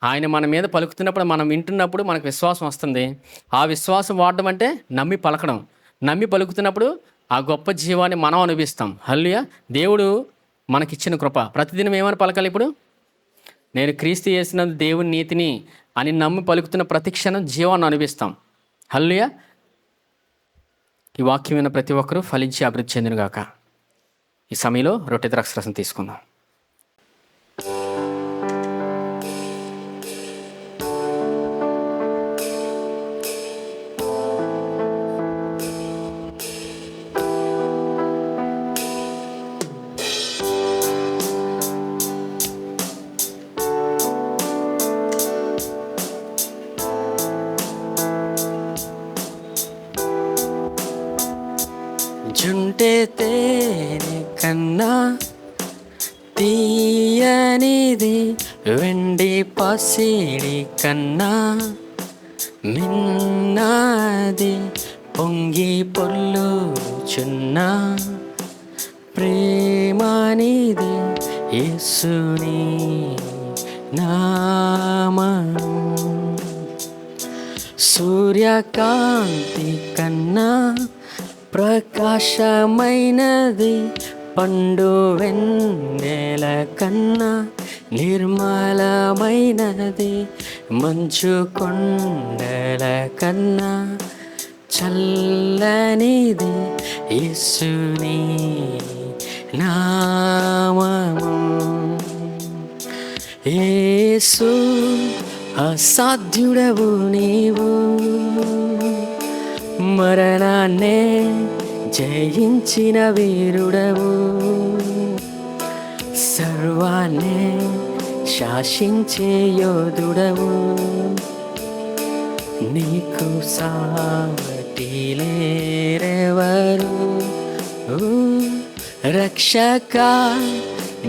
ఆయన మన మీద పలుకుతున్నప్పుడు మనం వింటున్నప్పుడు మనకు విశ్వాసం వస్తుంది. ఆ విశ్వాసం వాడడం అంటే నమ్మి పలకడం. నమ్మి పలుకుతున్నప్పుడు ఆ గొప్ప జీవాన్ని మనం అనుభవిస్తాం. హల్లెలూయా. దేవుడు మనకిచ్చిన కృప. ప్రతిదినం ఏమని పలకాలి? ఇప్పుడు నేను క్రీస్తు యేసునందు దేవుని నీతిని అని నమ్మి పలుకుతున్న ప్రతి క్షణం జీవాన్ని అనుభవిస్తాం. హల్లెలూయా. ఈ వాక్యం విన్న ప్రతి ఒక్కరూ ఫలించి అభివృద్ధి చెందినగాక. ఈ సమయంలో రొట్టె ద్రాక్షరసం తీసుకుందాం. జుంటే తేనె కన్నా తీయనిది, వెండి పసిడి కన్నా మిన్నది, పొంగి పొర్లుచున్న ప్రేమనిది యేసుని నామము. సూర్యకాంతి కన్నా ప్రకాశమైనది, పండు వెన్నెల కన్నా నిర్మలమైనది, మంచు కొండల కన్నా చల్లనిది యేసుని నామము. యేసు అసాధ్యుడవు నీవు, మరణాన్నే జయించిన వీరుడవు, సర్వాన్నే శాసించే యోధుడవు, నీకు సాటి లేరెవరు. రక్షక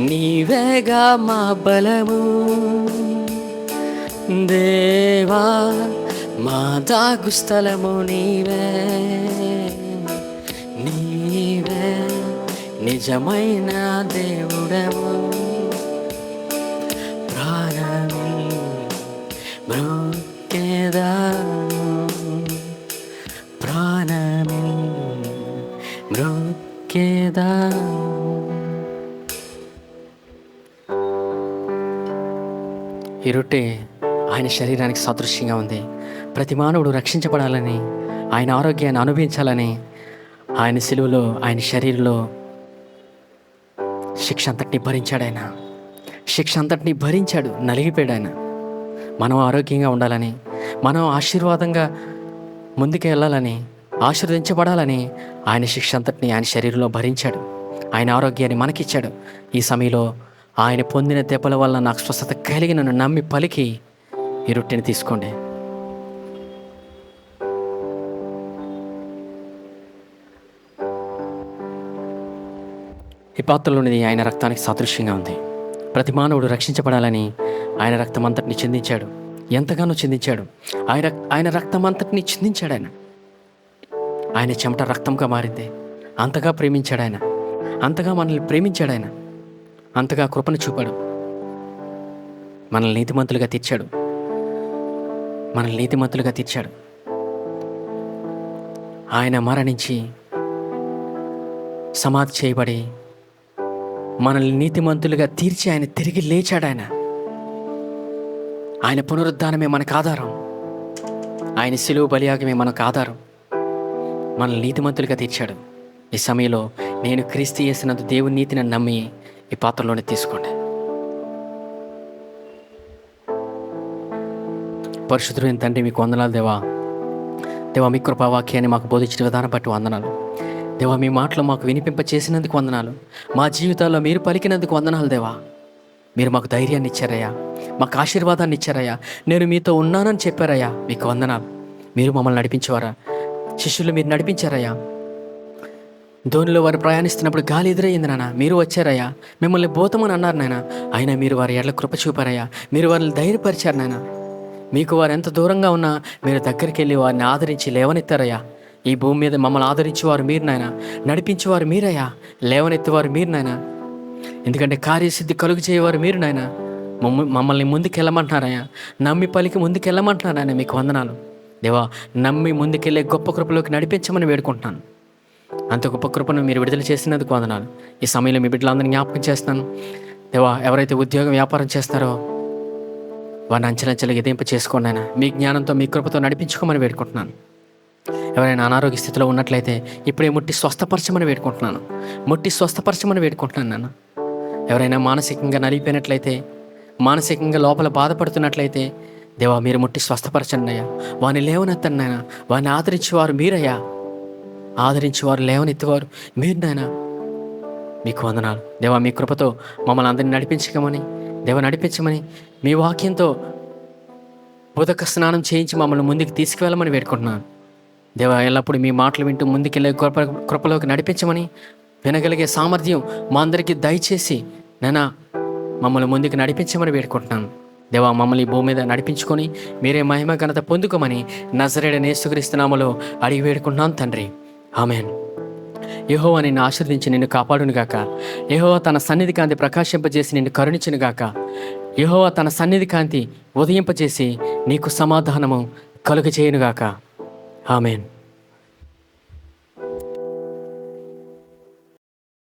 నీవేగా మా బలము, దేవా మా దాగు స్థలము నీవే, నీవే నిజమైన దేవుడవు. ప్రాణమి మ్రోక్కెదాను, ప్రాణమి మ్రోక్కెదాను. ఈ రొట్టె ఆయన శరీరానికి సాదృశ్యంగా ఉంది. ప్రతి మానవుడు రక్షించబడాలని, ఆయన ఆరోగ్యాన్ని అనుభవించాలని ఆయన సిలువలో, ఆయన శరీరంలో శిక్ష అంతటిని భరించాడు. ఆయన శిక్ష అంతటిని భరించాడు, నలిగిపోయాడు. ఆయన మనం ఆరోగ్యంగా ఉండాలని, మనం ఆశీర్వాదంగా ముందుకు వెళ్ళాలని, ఆశీర్వదించబడాలని ఆయన శిక్ష అంతటిని ఆయన శరీరంలో భరించాడు. ఆయన ఆరోగ్యాన్ని మనకిచ్చాడు. ఈ సమయంలో ఆయన పొందిన దెబ్బల వల్ల నాకు స్వస్థత కలిగి నన్ను నమ్మి పలికి ఈ రొట్టెని తీసుకోండి. ఈ పాత్రలోనిది ఆయన రక్తానికి సాదృశ్యంగా ఉంది. ప్రతి మానవుడు రక్షించబడాలని ఆయన రక్తం అంతటిని చిందించాడు, ఎంతగానో చిందించాడు. ఆయన రక్తం అంతటిని చిందించాడు. ఆయన చెమట రక్తంగా మారింది. అంతగా ప్రేమించాడు ఆయన, అంతగా మనల్ని ప్రేమించాడు ఆయన, అంతగా కృపను చూపాడు. మనల్ని నీతిమంతులుగా తీర్చాడు, మనల్ని నీతిమంతులుగా తీర్చాడు. ఆయన మరణించి సమాధి చేయబడి మనల్ని నీతిమంతులుగా తీర్చి ఆయన తిరిగి లేచాడు. ఆయన పునరుద్ధానమే మనకు ఆధారం. ఆయన శిలువ బలియాగమే మనకు ఆధారం. మనల్ని నీతిమంతులుగా తీర్చాడు. ఈ సమయంలో నేను క్రీస్తు యేసునందు దేవుని నీతిని నమ్మి ఈ పాత్రలోనే తీసుకోండి. పరిశుద్ధుడైన తండ్రి, మీకు వందనాలు దేవా. దేవా, మీ కృపావాక్యాన్ని మాకు బోధించిన విధానం బట్టి వందనాలు దేవా. మీ మాటలు మాకు వినిపింప చేసినందుకు వందనాలు. మా జీవితాల్లో మీరు పలికినందుకు వందనాలు దేవా. మీరు మాకు ధైర్యాన్ని ఇచ్చారయ్యా, మాకు ఆశీర్వాదాన్ని ఇచ్చారయ్యా. నేను మీతో ఉన్నానని చెప్పారయ్యా, మీకు వందనాలు. మీరు మమ్మల్ని నడిపించేవారా, శిష్యులు మీరు నడిపించారయ్యా. ధోనిలో వారు ప్రయాణిస్తున్నప్పుడు గాలి ఎదురయ్యింది నాన్న, మీరు వచ్చారయ్యా. మిమ్మల్ని భూతమని అన్నారు నాయన, అయినా మీరు వారి ఎడల కృప చూపారయ్యా. మీరు వారిని ధైర్యపరిచారు నాయన. మీకు వారు ఎంత దూరంగా ఉన్నా మీరు దగ్గరికి వెళ్ళి వారిని ఆదరించి లేవనెత్తారయ్యా. ఈ భూమి మీద మమ్మల్ని ఆదరించేవారు మీరు నాయన, నడిపించేవారు మీరయ్యా, లేవనెత్తేవారు మీరు నాయన. ఎందుకంటే కార్యసిద్ధి కలుగు చేయవారు మీరు నాయన. మమ్మల్ని ముందుకెళ్ళమంటున్నారయ్యా, నమ్మి పలికి ముందుకెళ్ళమంటున్నారయ్యా. మీకు వందనాలు దేవా. నమ్మి ముందుకెళ్ళే గొప్ప కృపలోకి నడిపించమని వేడుకుంటున్నాను. అంత గొప్ప కృపను మీరు విడుదల చేసినందుకు వందనాలు. ఈ సమయంలో మీ బిడ్డలందరినీ జ్ఞాపకం చేస్తున్నాను దేవా. ఎవరైతే ఉద్యోగం వ్యాపారం చేస్తారో వారిని అంచెలంచెలుగా ఎదింపు చేసుకోండి నాయన. మీ జ్ఞానంతో మీ కృపతో నడిపించుకోమని వేడుకుంటున్నాను. ఎవరైనా అనారోగ్య స్థితిలో ఉన్నట్లయితే ఇప్పుడే ముట్టి స్వస్థపరచమని వేడుకుంటున్నాను. ముట్టి స్వస్థపరచమని వేడుకుంటున్నాను నాన్న. ఎవరైనా మానసికంగా నలిగిపోయినట్లయితే, మానసికంగా లోపల బాధపడుతున్నట్లయితే దేవా మీరు ముట్టి స్వస్థపరచండి అయ్యా. వారిని లేవనెత్తండి నాయన. వారిని ఆదరించేవారు మీరయ్యా. ఆదరించేవారు, లేవనెత్తేవారు మీరు నాయన. మీకు వందనాలు దేవా. మీ కృపతో మమ్మల్ని అందరినీ నడిపించమని దేవ నడిపించమని, మీ వాక్యంతో ఉదక స్నానం చేయించి మమ్మల్ని ముందుకు తీసుకువెళ్ళమని వేడుకుంటున్నాను దేవా. ఎల్లప్పుడూ మీ మాటలు వింటూ ముందుకెళ్ళే కృపలోకి నడిపించమని, వినగలిగే సామర్థ్యం మా అందరికీ దయచేసి నైనా మమ్మల్ని ముందుకు నడిపించమని వేడుకుంటున్నాను దేవా. మమ్మల్ని భూమి మీద నడిపించుకొని మీరే మహిమ ఘనత పొందుకోమని నజరేయుడైన యేసుక్రీస్తు నామములో అడిగి వేడుకుంటున్నాను తండ్రి. ఆమేన్. యెహోవా నిన్ను ఆశీర్వదించి నిన్ను కాపాడునుగాక. యెహోవా తన సన్నిధి కాంతి ప్రకాశింపజేసి నిన్ను కరుణించునుగాక. యెహోవా తన సన్నిధి కాంతి ఉదయింపజేసి నీకు సమాధానము కలుగజేయునుగాక. ఆమేన్.